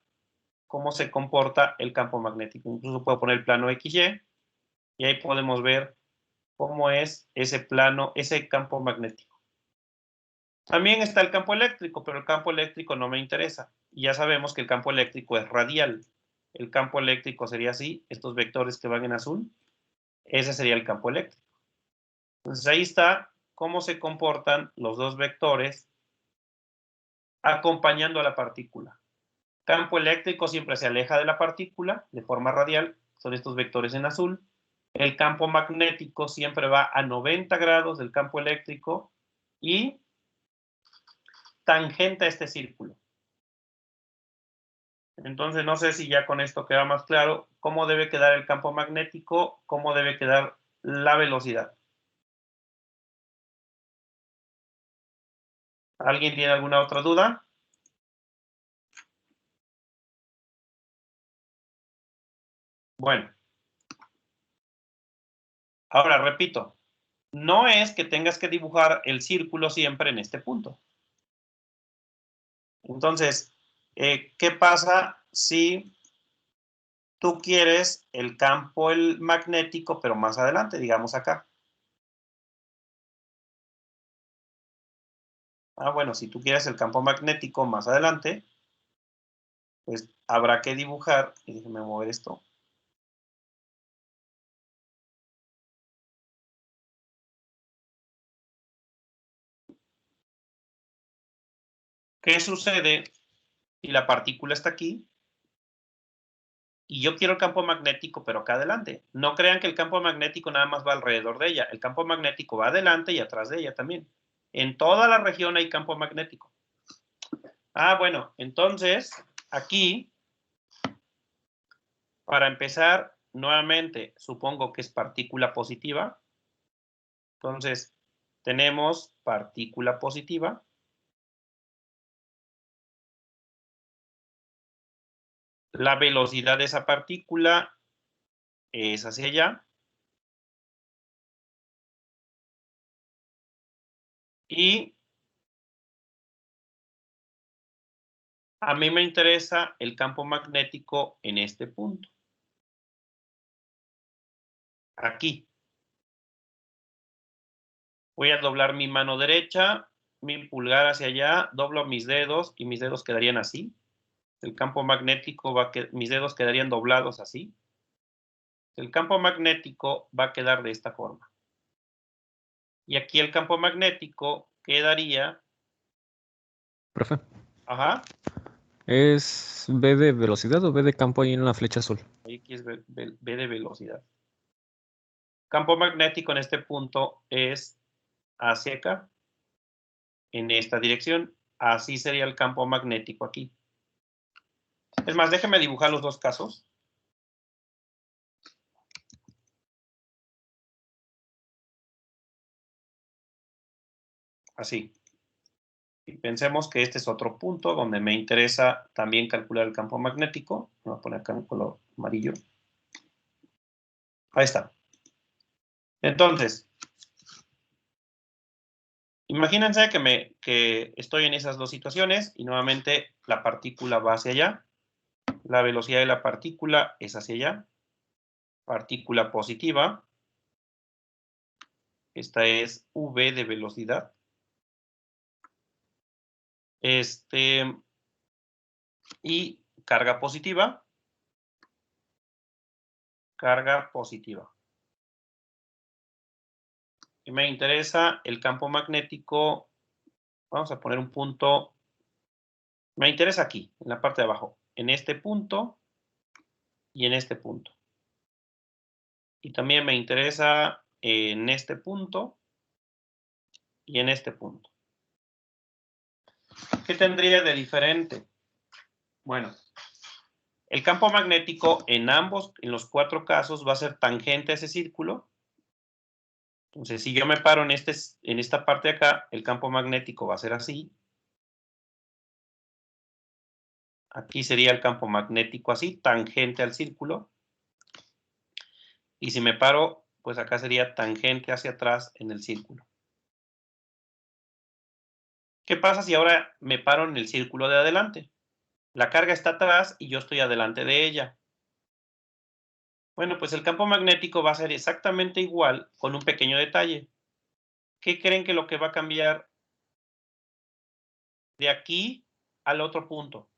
cómo se comporta el campo magnético. Incluso puedo poner el plano XY y ahí podemos ver cómo es ese plano, ese campo magnético. También está el campo eléctrico, pero el campo eléctrico no me interesa. Y ya sabemos que el campo eléctrico es radial. El campo eléctrico sería así, estos vectores que van en azul. Ese sería el campo eléctrico. Entonces ahí está cómo se comportan los dos vectores acompañando a la partícula. Campo eléctrico siempre se aleja de la partícula de forma radial, son estos vectores en azul. El campo magnético siempre va a 90 grados del campo eléctrico y tangente a este círculo. Entonces, no sé si ya con esto queda más claro cómo debe quedar el campo magnético, cómo debe quedar la velocidad. ¿Alguien tiene alguna otra duda? Bueno. Ahora, repito, no es que tengas que dibujar el círculo siempre en este punto. Entonces, ¿qué pasa si tú quieres el campo magnético, pero más adelante, digamos acá? Ah, bueno, si tú quieres el campo magnético más adelante, pues habrá que dibujar, y déjenme mover esto. ¿Qué sucede si la partícula está aquí? Y yo quiero el campo magnético, pero acá adelante. No crean que el campo magnético nada más va alrededor de ella. El campo magnético va adelante y atrás de ella también. En toda la región hay campo magnético. Ah, bueno, entonces, aquí, para empezar, nuevamente, supongo que es partícula positiva. Entonces, tenemos partícula positiva. La velocidad de esa partícula es hacia allá. Y a mí me interesa el campo magnético en este punto. Aquí. Voy a doblar mi mano derecha, mi pulgar hacia allá, doblo mis dedos y mis dedos quedarían así. El campo magnético mis dedos quedarían doblados así. El campo magnético va a quedar de esta forma. Y aquí el campo magnético quedaría... Profe, Ajá. ¿es B de velocidad o B de campo ahí en la flecha azul? Aquí es B de velocidad. Campo magnético en este punto es hacia acá, en esta dirección. Así sería el campo magnético aquí. Es más, déjenme dibujar los dos casos. Así. Y pensemos que este es otro punto donde me interesa también calcular el campo magnético. Voy a poner acá en color amarillo. Ahí está. Entonces, imagínense que estoy en esas dos situaciones y nuevamente la partícula va hacia allá. La velocidad de la partícula es hacia allá. Partícula positiva. Esta es v de velocidad. Y carga positiva. Carga positiva. Y me interesa el campo magnético. Vamos a poner un punto. Me interesa aquí, en la parte de abajo. En este punto y en este punto. Y también me interesa en este punto y en este punto. ¿Qué tendría de diferente? Bueno, el campo magnético en los 4 casos, va a ser tangente a ese círculo. Entonces, si yo me paro en esta parte de acá, el campo magnético va a ser así. Aquí sería el campo magnético así, tangente al círculo. Y si me paro, pues acá sería tangente hacia atrás en el círculo. ¿Qué pasa si ahora me paro en el círculo de adelante? La carga está atrás y yo estoy adelante de ella. Bueno, pues el campo magnético va a ser exactamente igual con un pequeño detalle. ¿Qué creen que lo que va a cambiar de aquí al otro punto?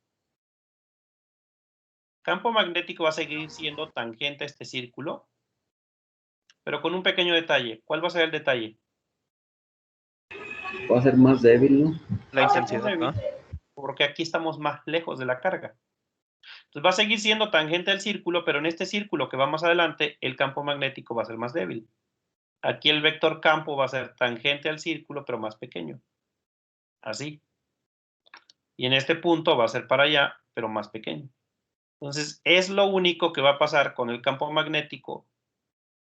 Campo magnético va a seguir siendo tangente a este círculo, pero con un pequeño detalle. ¿Cuál va a ser el detalle? Va a ser más débil, ¿no? La intensidad, ¿no? Porque aquí estamos más lejos de la carga. Entonces va a seguir siendo tangente al círculo, pero en este círculo que va más adelante, el campo magnético va a ser más débil. Aquí el vector campo va a ser tangente al círculo, pero más pequeño. Así. Y en este punto va a ser para allá, pero más pequeño. Entonces, es lo único que va a pasar con el campo magnético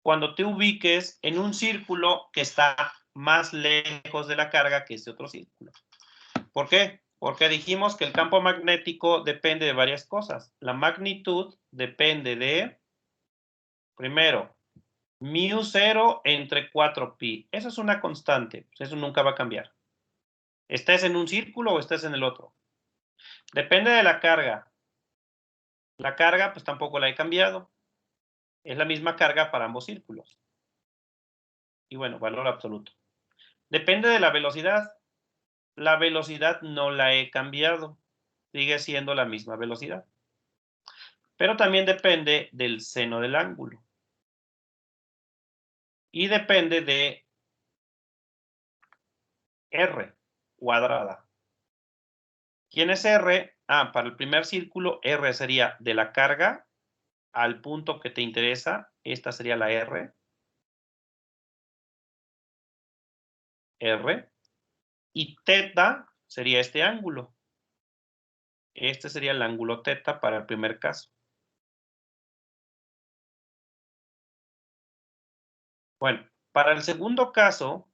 cuando te ubiques en un círculo que está más lejos de la carga que este otro círculo. ¿Por qué? Porque dijimos que el campo magnético depende de varias cosas. La magnitud depende de, primero, μ0 entre 4pi. Eso es una constante. Eso nunca va a cambiar. ¿Estés en un círculo o estés en el otro? Depende de la carga. La carga, pues tampoco la he cambiado. Es la misma carga para ambos círculos. Y bueno, valor absoluto. Depende de la velocidad. La velocidad no la he cambiado. Sigue siendo la misma velocidad. Pero también depende del seno del ángulo. Y depende de R cuadrada. ¿Quién es R? Para el primer círculo, R sería de la carga al punto que te interesa. Esta sería la R. R. Y teta sería este ángulo. Este sería el ángulo teta para el primer caso. Bueno, para el segundo caso,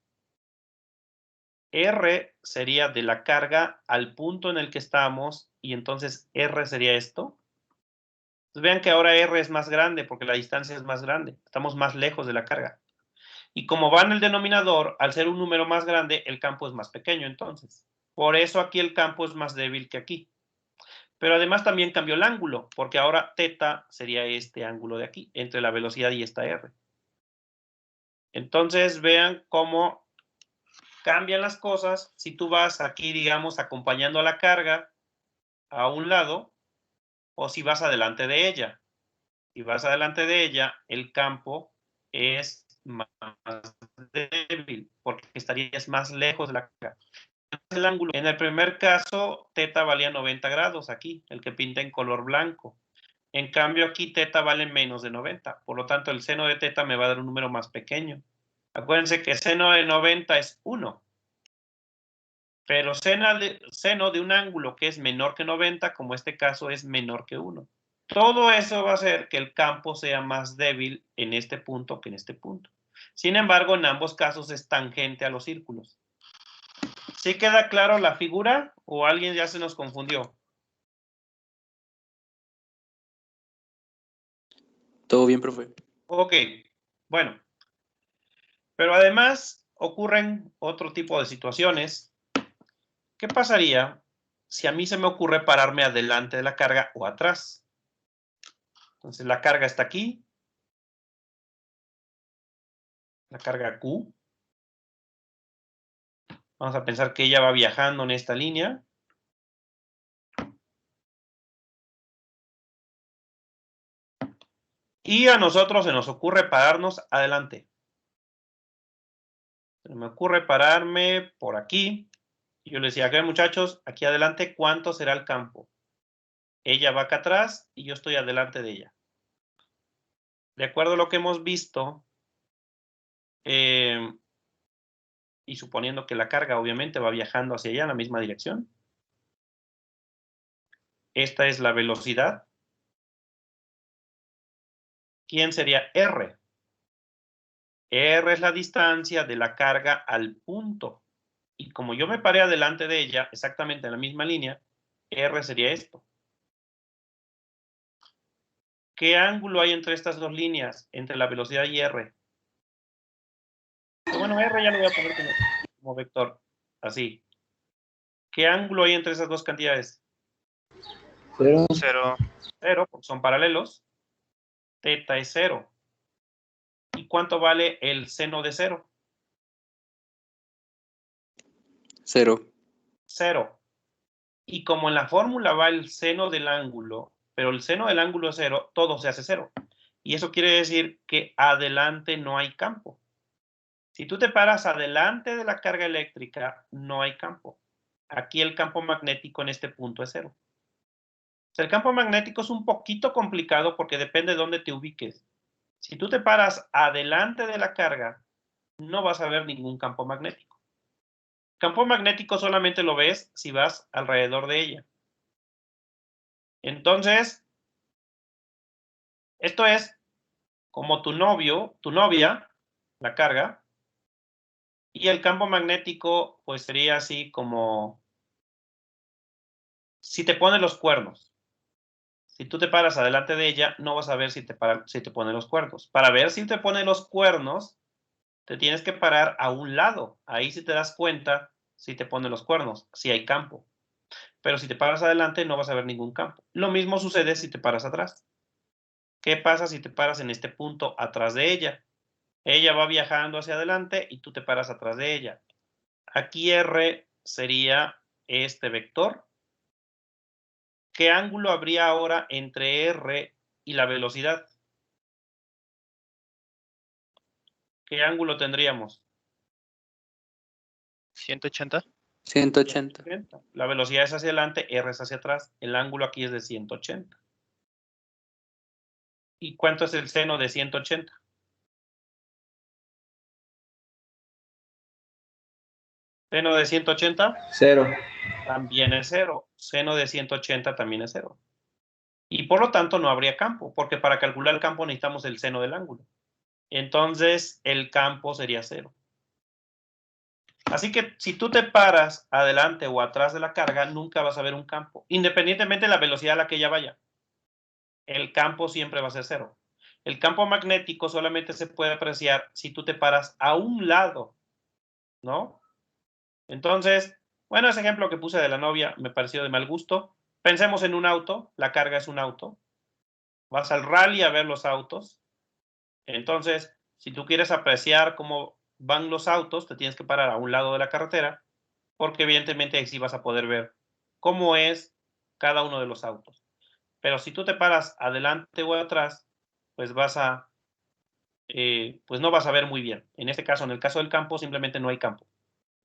R sería de la carga al punto en el que estamos y entonces R sería esto. Entonces vean que ahora R es más grande porque la distancia es más grande. Estamos más lejos de la carga. Y como va en el denominador, al ser un número más grande, el campo es más pequeño entonces. Por eso aquí el campo es más débil que aquí. Pero además también cambió el ángulo, porque ahora teta sería este ángulo de aquí, entre la velocidad y esta R. Entonces vean cómo cambian las cosas si tú vas aquí, digamos, acompañando a la carga a un lado o si vas adelante de ella. Si vas adelante de ella, el campo es más débil porque estarías más lejos de la carga. El ángulo. En el primer caso, teta valía 90 grados aquí, el que pinta en color blanco. En cambio, aquí teta vale menos de 90. Por lo tanto, el seno de teta me va a dar un número más pequeño. Acuérdense que seno de 90 es 1. Pero seno de un ángulo que es menor que 90, como este caso, es menor que 1. Todo eso va a hacer que el campo sea más débil en este punto que en este punto. Sin embargo, en ambos casos es tangente a los círculos. ¿Sí queda claro la figura o alguien ya se nos confundió? Todo bien, profe. Ok, bueno. Pero además ocurren otro tipo de situaciones. ¿Qué pasaría si a mí se me ocurre pararme adelante de la carga o atrás? Entonces la carga está aquí. La carga Q. Vamos a pensar que ella va viajando en esta línea. Y a nosotros se nos ocurre pararnos adelante. Se me ocurre pararme por aquí. Y yo le decía, ok, muchachos, aquí adelante, ¿cuánto será el campo? Ella va acá atrás y yo estoy adelante de ella. De acuerdo a lo que hemos visto, y suponiendo que la carga obviamente va viajando hacia allá en la misma dirección. Esta es la velocidad. ¿Quién sería R? R es la distancia de la carga al punto. Y como yo me paré adelante de ella, exactamente en la misma línea, R sería esto. ¿Qué ángulo hay entre estas dos líneas, entre la velocidad y R? Bueno, R ya lo voy a poner como vector, así. ¿Qué ángulo hay entre esas dos cantidades? 0. 0, porque son paralelos. Teta es 0. ¿Y cuánto vale el seno de 0? 0. 0. Y como en la fórmula va el seno del ángulo, pero el seno del ángulo es 0, todo se hace 0. Y eso quiere decir que adelante no hay campo. Si tú te paras adelante de la carga eléctrica, no hay campo. Aquí el campo magnético en este punto es 0. O sea, el campo magnético es un poquito complicado porque depende de dónde te ubiques. Si tú te paras adelante de la carga, no vas a ver ningún campo magnético. Campo magnético solamente lo ves si vas alrededor de ella. Entonces, esto es como tu novio, tu novia, la carga, y el campo magnético pues sería así como si te pone los cuernos. Si tú te paras adelante de ella, no vas a ver si te pone los cuernos. Para ver si te pone los cuernos, te tienes que parar a un lado. Ahí sí te das cuenta si te pone los cuernos, si hay campo. Pero si te paras adelante, no vas a ver ningún campo. Lo mismo sucede si te paras atrás. ¿Qué pasa si te paras en este punto atrás de ella? Ella va viajando hacia adelante y tú te paras atrás de ella. Aquí R sería este vector. ¿Qué ángulo habría ahora entre R y la velocidad? ¿Qué ángulo tendríamos? 180. 180. 180. La velocidad es hacia adelante, R es hacia atrás. El ángulo aquí es de 180. ¿Y cuánto es el seno de 180? Seno de 180 0. también es 0. Seno de 180 también es 0. Y por lo tanto no habría campo, porque para calcular el campo necesitamos el seno del ángulo. Entonces el campo sería 0. Así que si tú te paras adelante o atrás de la carga, nunca vas a ver un campo, independientemente de la velocidad a la que ella vaya. El campo siempre va a ser 0. El campo magnético solamente se puede apreciar si tú te paras a un lado, ¿no? Entonces, bueno, ese ejemplo que puse de la novia me pareció de mal gusto. Pensemos en un auto, la carga es un auto. Vas al rally a ver los autos. Entonces, si tú quieres apreciar cómo van los autos, te tienes que parar a un lado de la carretera, porque evidentemente ahí sí vas a poder ver cómo es cada uno de los autos. Pero si tú te paras adelante o atrás, pues pues no vas a ver muy bien. En este caso, en el caso del campo, simplemente no hay campo.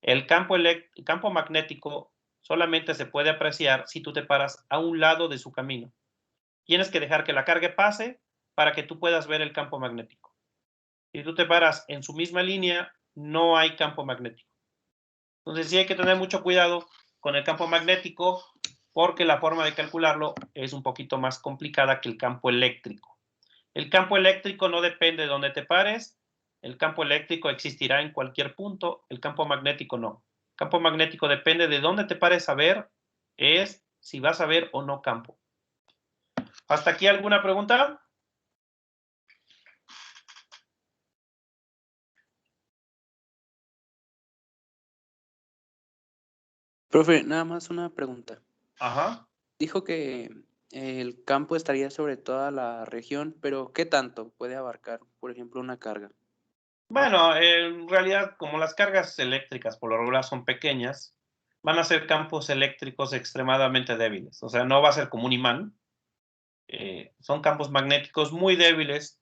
El campo magnético solamente se puede apreciar si tú te paras a un lado de su camino. Tienes que dejar que la carga pase para que tú puedas ver el campo magnético. Si tú te paras en su misma línea, no hay campo magnético. Entonces sí hay que tener mucho cuidado con el campo magnético porque la forma de calcularlo es un poquito más complicada que el campo eléctrico. El campo eléctrico no depende de dónde te pares. El campo eléctrico existirá en cualquier punto. El campo magnético no. Campo magnético depende de dónde te pares a ver, es si vas a ver o no campo. ¿Hasta aquí alguna pregunta? Profe, nada más una pregunta. Ajá. Dijo que el campo estaría sobre toda la región, pero ¿qué tanto puede abarcar, por ejemplo, una carga? Bueno, en realidad, como las cargas eléctricas por lo regular son pequeñas, van a ser campos eléctricos extremadamente débiles. O sea, no va a ser como un imán. Son campos magnéticos muy débiles.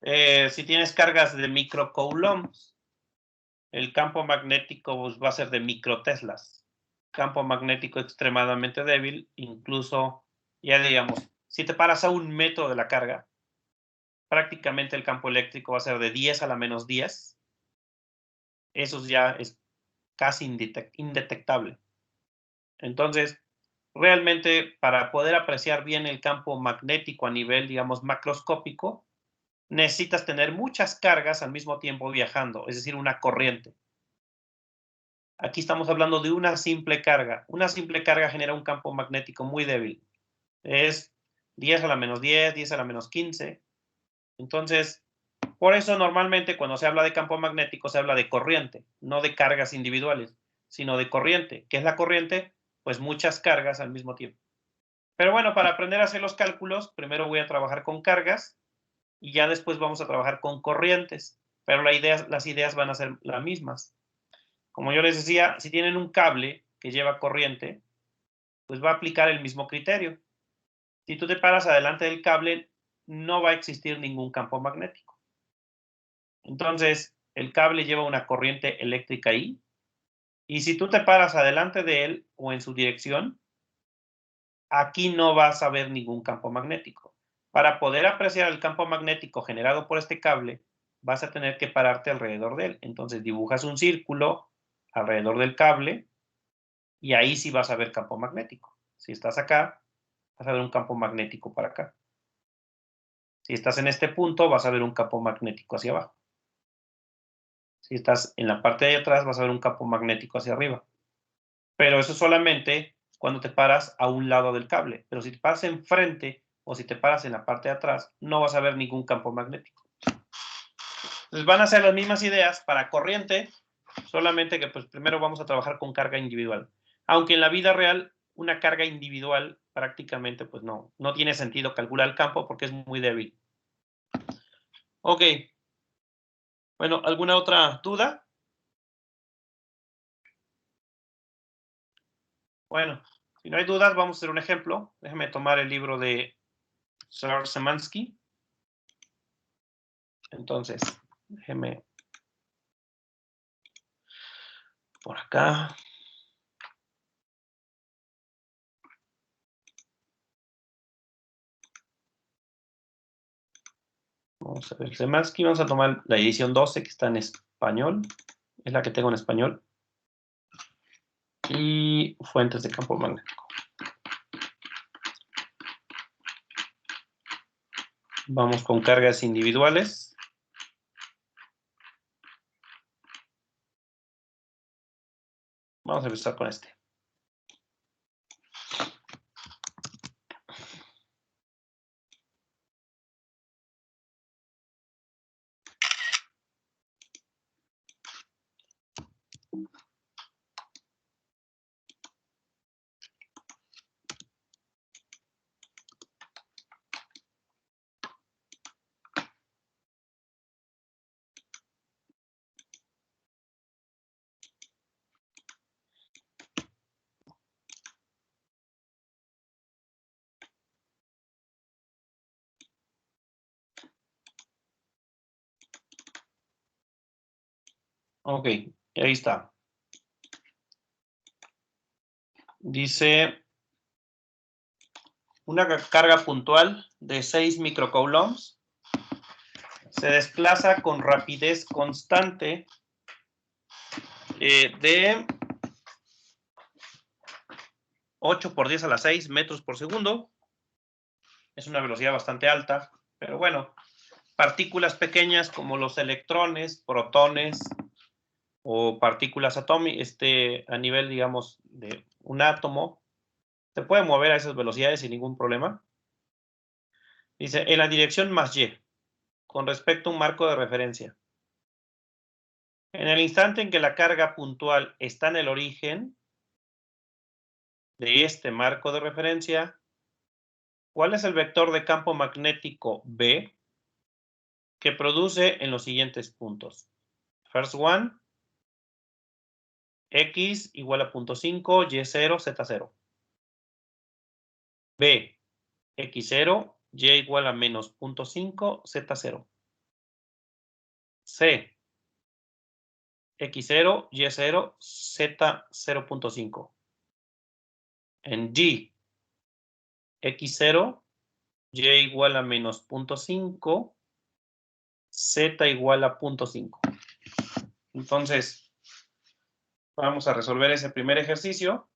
Si tienes cargas de microcoulombs, el campo magnético pues, va a ser de microteslas. Campo magnético extremadamente débil, incluso, ya digamos, si te paras a 1 metro de la carga, prácticamente el campo eléctrico va a ser de 10 a la menos 10. Eso ya es casi indetectable. Entonces, realmente para poder apreciar bien el campo magnético a nivel, digamos, macroscópico, necesitas tener muchas cargas al mismo tiempo viajando, es decir, una corriente. Aquí estamos hablando de una simple carga. Una simple carga genera un campo magnético muy débil. Es 10 a la menos 10, 10 a la menos 15. Entonces, por eso normalmente cuando se habla de campo magnético se habla de corriente, no de cargas individuales, sino de corriente. ¿Qué es la corriente? Pues muchas cargas al mismo tiempo. Pero bueno, para aprender a hacer los cálculos, primero voy a trabajar con cargas y ya después vamos a trabajar con corrientes. Pero las ideas van a ser las mismas. Como yo les decía, si tienen un cable que lleva corriente, pues va a aplicar el mismo criterio. Si tú te paras adelante del cable, no va a existir ningún campo magnético. Entonces, el cable lleva una corriente eléctrica ahí, y si tú te paras adelante de él o en su dirección, aquí no vas a ver ningún campo magnético. Para poder apreciar el campo magnético generado por este cable, vas a tener que pararte alrededor de él. Entonces, dibujas un círculo alrededor del cable, y ahí sí vas a ver campo magnético. Si estás acá, vas a ver un campo magnético para acá. Si estás en este punto, vas a ver un campo magnético hacia abajo. Si estás en la parte de atrás, vas a ver un campo magnético hacia arriba. Pero eso solamente cuando te paras a un lado del cable. Pero si te paras enfrente o si te paras en la parte de atrás, no vas a ver ningún campo magnético. Entonces van a ser las mismas ideas para corriente, solamente que pues primero vamos a trabajar con carga individual. Aunque en la vida real una carga individual prácticamente pues no tiene sentido calcular el campo porque es muy débil. Ok. Bueno, ¿alguna otra duda? Bueno, si no hay dudas, vamos a hacer un ejemplo. Déjame tomar el libro de Sir Szymanski. Entonces, déjeme por acá. Vamos a ver, Szymanski, vamos a tomar la edición 12 que está en español. Es la que tengo en español. Y fuentes de campo magnético. Vamos con cargas individuales. Vamos a empezar con este. Ok, ahí está. Dice una carga puntual de 6 microcoulombs se desplaza con rapidez constante de 8 por 10 a la 6 metros por segundo. Es una velocidad bastante alta, pero bueno, partículas pequeñas como los electrones, protones, o partículas atómicas, a nivel, digamos, de un átomo, se puede mover a esas velocidades sin ningún problema. Dice, en la dirección más y, con respecto a un marco de referencia. En el instante en que la carga puntual está en el origen de este marco de referencia, ¿cuál es el vector de campo magnético B que produce en los siguientes puntos? First one, X igual a 0.5, Y0, Z0. B, X0, Y igual a menos 0.5, Z0. C, X0, Y0, Z0.5. En D, X0, Y igual a menos 0.5, Z igual a 0.5. Entonces, vamos a resolver ese primer ejercicio.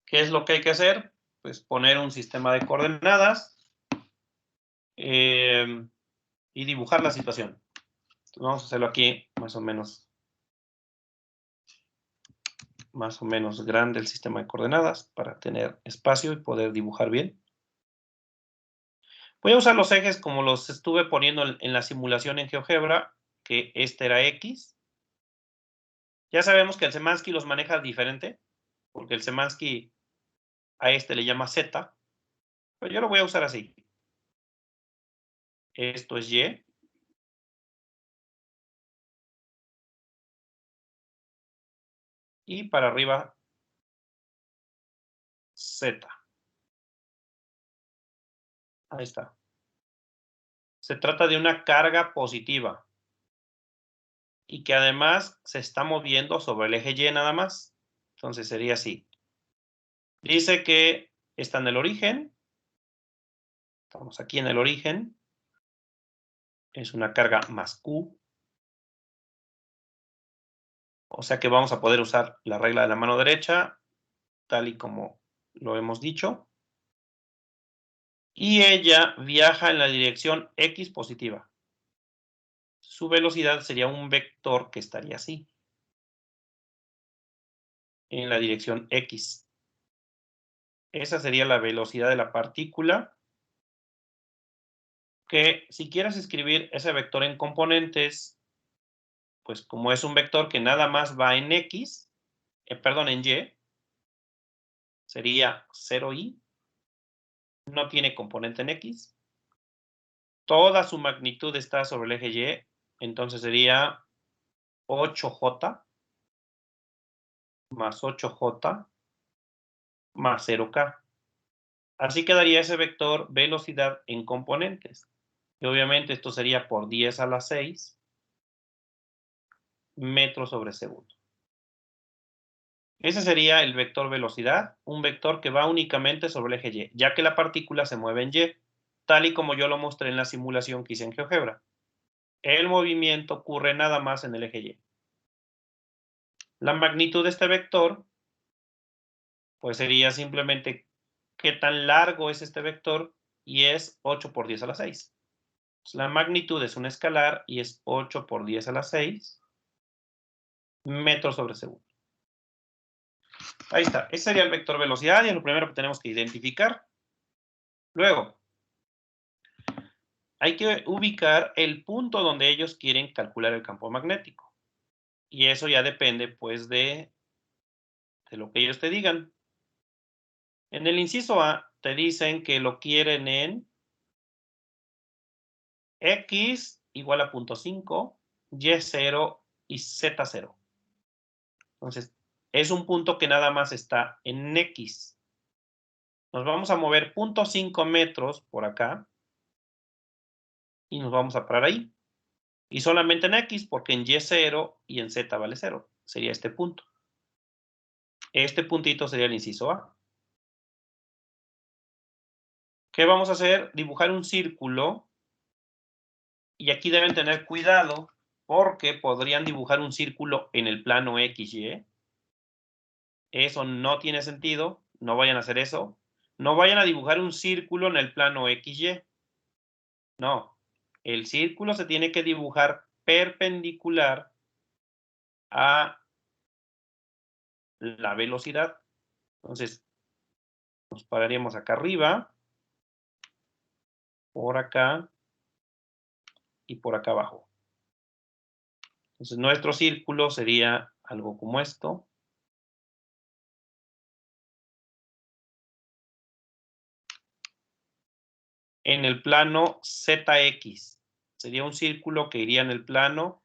¿Qué es lo que hay que hacer? Pues poner un sistema de coordenadas y dibujar la situación. Entonces, vamos a hacerlo aquí más o menos grande el sistema de coordenadas para tener espacio y poder dibujar bien. Voy a usar los ejes como los estuve poniendo en la simulación en GeoGebra, que este era X. Ya sabemos que el Szymanski los maneja diferente, porque el Szymanski a este le llama Z, pero yo lo voy a usar así. Esto es Y. Y para arriba, Z. Ahí está. Se trata de una carga positiva y que además se está moviendo sobre el eje Y nada más. Entonces sería así. Dice que está en el origen. Estamos aquí en el origen. Es una carga más Q. O sea que vamos a poder usar la regla de la mano derecha, tal y como lo hemos dicho. Y ella viaja en la dirección X positiva. Su velocidad sería un vector que estaría así, en la dirección X. Esa sería la velocidad de la partícula, que si quieres escribir ese vector en componentes, pues como es un vector que nada más va en X, en Y, sería 0i, no tiene componente en X, toda su magnitud está sobre el eje Y, entonces sería 8j más 8j más 0k. Así quedaría ese vector velocidad en componentes. Y obviamente esto sería por 10 a la 6 metros sobre segundo. Ese sería el vector velocidad, un vector que va únicamente sobre el eje Y, ya que la partícula se mueve en Y, tal y como yo lo mostré en la simulación que hice en GeoGebra. El movimiento ocurre nada más en el eje Y. La magnitud de este vector, pues sería simplemente qué tan largo es este vector, y es 8 por 10 a la 6. Pues la magnitud es un escalar y es 8 por 10 a la 6 metros sobre segundo. Ahí está, ese sería el vector velocidad y es lo primero que tenemos que identificar. Luego, hay que ubicar el punto donde ellos quieren calcular el campo magnético. Y eso ya depende, pues, de lo que ellos te digan. En el inciso A, te dicen que lo quieren en X igual a 0.5, Y0 y Z0. Entonces, es un punto que nada más está en X. Nos vamos a mover 0.5 metros por acá y nos vamos a parar ahí. Y solamente en X, porque en Y0 y en Z vale 0. Sería este punto. Este puntito sería el inciso A. ¿Qué vamos a hacer? Dibujar un círculo. Y aquí deben tener cuidado porque podrían dibujar un círculo en el plano XY. Eso no tiene sentido. No vayan a hacer eso. No vayan a dibujar un círculo en el plano XY. No. El círculo se tiene que dibujar perpendicular a la velocidad. Entonces, nos pararíamos acá arriba, por acá y por acá abajo. Entonces, nuestro círculo sería algo como esto. En el plano ZX. Sería un círculo que iría en el plano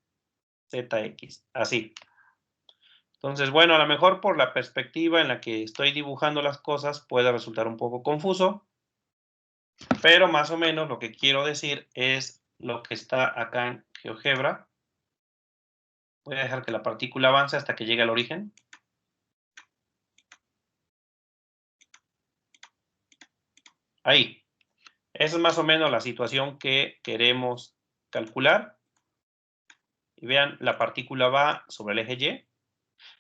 ZX. Así. Entonces, bueno, a lo mejor por la perspectiva en la que estoy dibujando las cosas puede resultar un poco confuso, pero más o menos lo que quiero decir es lo que está acá en GeoGebra. Voy a dejar que la partícula avance hasta que llegue al origen. Ahí. Esa es más o menos la situación que queremos calcular. Y vean, la partícula va sobre el eje Y.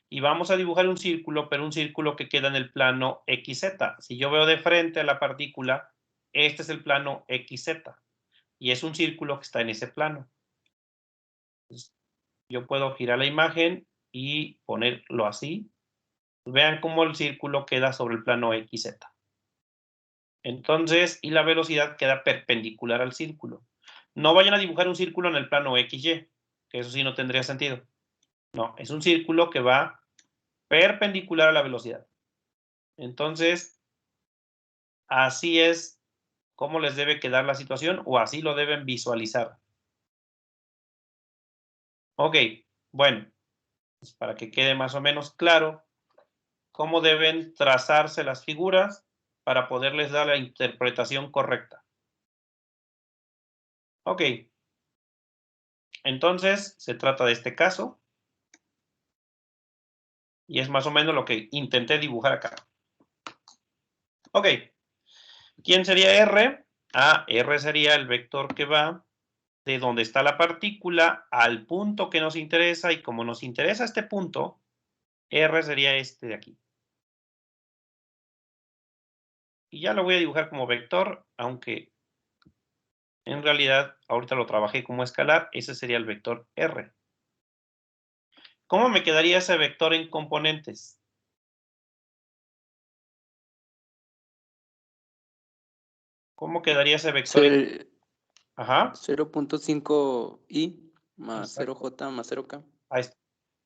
Y vamos a dibujar un círculo, pero un círculo que queda en el plano XZ. Si yo veo de frente a la partícula, este es el plano XZ. Y es un círculo que está en ese plano. Entonces, yo puedo girar la imagen y ponerlo así. Vean cómo el círculo queda sobre el plano XZ. Entonces, y la velocidad queda perpendicular al círculo. No vayan a dibujar un círculo en el plano XY, que eso sí no tendría sentido. No, es un círculo que va perpendicular a la velocidad. Entonces, así es como les debe quedar la situación o así lo deben visualizar. Ok, bueno, pues para que quede más o menos claro cómo deben trazarse las figuras para poderles dar la interpretación correcta. Ok, entonces se trata de este caso y es más o menos lo que intenté dibujar acá. Ok, ¿quién sería R? R sería el vector que va de donde está la partícula al punto que nos interesa, y como nos interesa este punto, R sería este de aquí. Y ya lo voy a dibujar como vector, aunque en realidad ahorita lo trabajé como escalar, ese sería el vector R. ¿Cómo me quedaría ese vector en componentes? ¿Cómo quedaría ese vector en... Ajá. 0.5i más Exacto. 0j más 0k. Ahí está.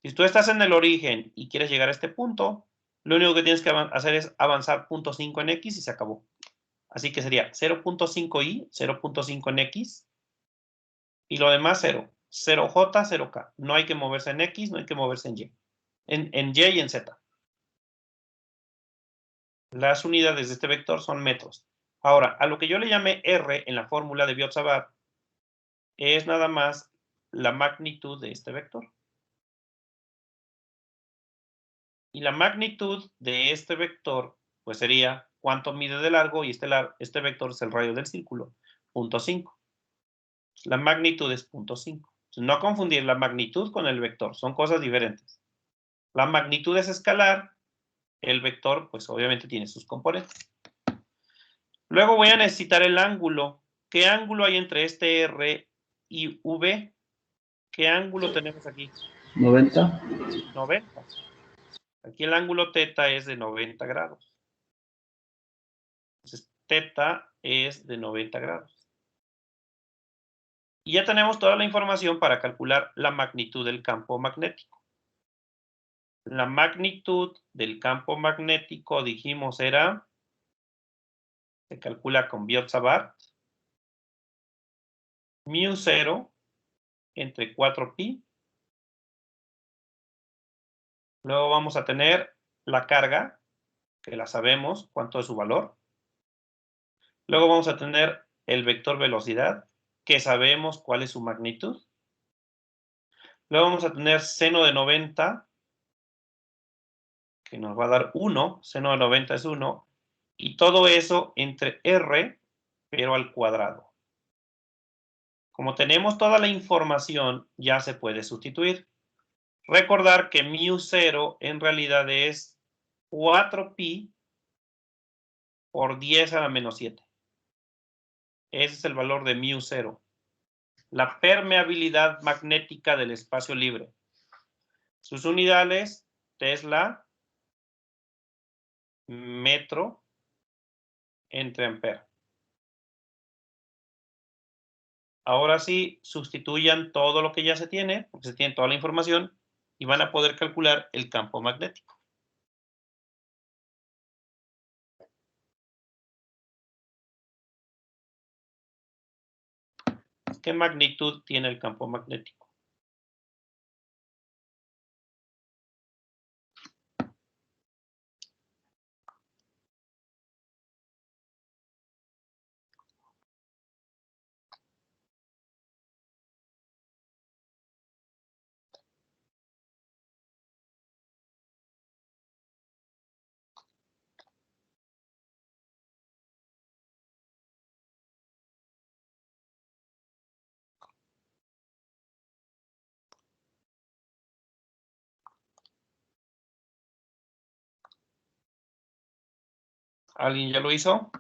Si tú estás en el origen y quieres llegar a este punto, lo único que tienes que hacer es avanzar 0.5 en x y se acabó. Así que sería 0.5i, 0.5 en x, y lo demás 0. 0j, 0k. No hay que moverse en x, no hay que moverse en y. En y y en z. Las unidades de este vector son metros. Ahora, a lo que yo le llamé r en la fórmula de Biot-Savart es nada más la magnitud de este vector. Y la magnitud de este vector, pues sería cuánto mide de largo, y este vector es el radio del círculo, 0.5. La magnitud es 0.5. No confundir la magnitud con el vector, son cosas diferentes. La magnitud es escalar, el vector, pues obviamente tiene sus componentes. Luego voy a necesitar el ángulo. ¿Qué ángulo hay entre este R y V? ¿Qué ángulo tenemos aquí? 90. 90. Aquí el ángulo θ es de 90 grados. Entonces, θ es de 90 grados. Y ya tenemos toda la información para calcular la magnitud del campo magnético. La magnitud del campo magnético, dijimos, se calcula con Biot-Savart, μ0 entre 4pi. Luego vamos a tener la carga, que la sabemos, cuánto es su valor. Luego vamos a tener el vector velocidad, que sabemos cuál es su magnitud. Luego vamos a tener seno de 90, que nos va a dar 1, seno de 90 es 1, y todo eso entre R, pero al cuadrado. Como tenemos toda la información, ya se puede sustituir. Recordar que μ0 en realidad es 4pi por 10 a la menos 7. Ese es el valor de μ0. La permeabilidad magnética del espacio libre. Sus unidades, Tesla, metro, entre ampere. Ahora sí, sustituyan todo lo que ya se tiene, porque se tiene toda la información, y van a poder calcular el campo magnético. ¿Qué magnitud tiene el campo magnético? ¿Alguien ya lo hizo?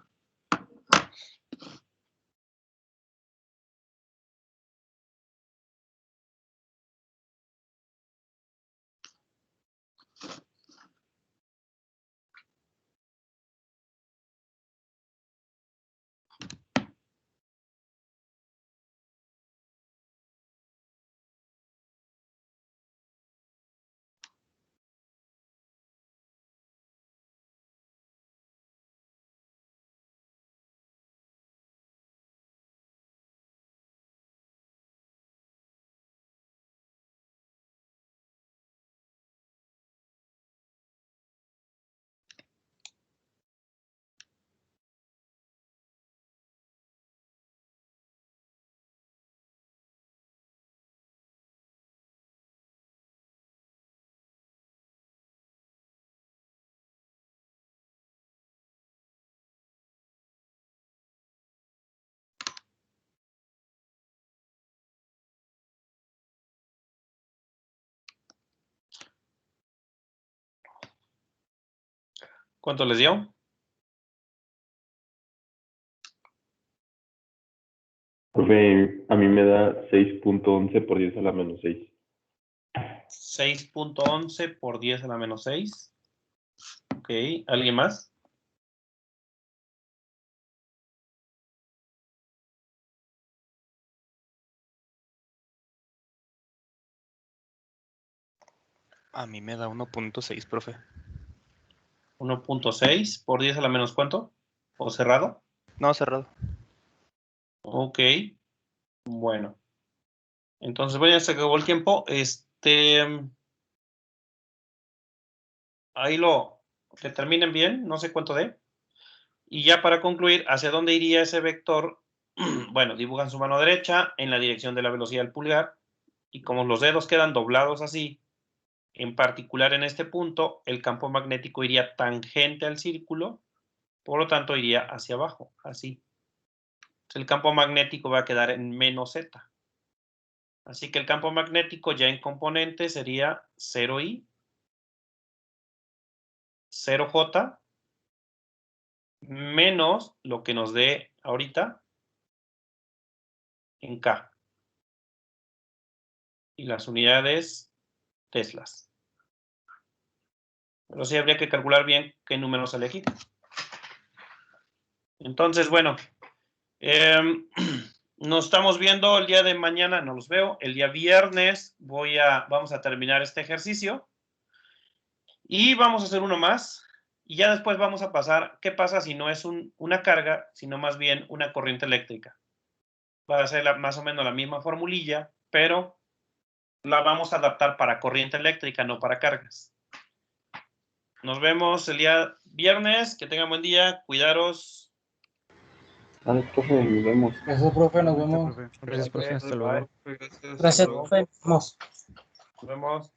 ¿Cuánto les dio? Profe, a mí me da 6.11 por 10 a la menos 6. 6.11 por 10 a la menos 6. Ok, ¿alguien más? A mí me da 1.6, profe. 1.6 por 10 a la menos ¿cuánto? ¿O cerrado? No, cerrado. Ok, bueno. Entonces, bueno, ya se acabó el tiempo. Ahí que terminen bien, no sé cuánto dé. Y ya para concluir, ¿hacia dónde iría ese vector? Bueno, dibujan su mano derecha en la dirección de la velocidad del pulgar. Y como los dedos quedan doblados así, en particular en este punto, el campo magnético iría tangente al círculo, por lo tanto iría hacia abajo, así. El campo magnético va a quedar en menos z. Así que el campo magnético ya en componente sería 0i, 0j, menos lo que nos dé ahorita en K. Y las unidades teslas. Pero sí habría que calcular bien qué números elegir. Entonces, bueno, nos estamos viendo el día de mañana, no los veo. El día viernes vamos a terminar este ejercicio. Y vamos a hacer uno más. Y ya después vamos a pasar, ¿qué pasa si no es una carga, sino más bien una corriente eléctrica? Va a ser más o menos la misma formulilla, pero la vamos a adaptar para corriente eléctrica, no para cargas. Nos vemos el día viernes. Que tengan buen día. Cuidaros. Vale, profe, nos vemos. Eso, profe, nos vemos. Gracias, profe. Hasta luego. Gracias, profe. Nos vemos. Nos vemos.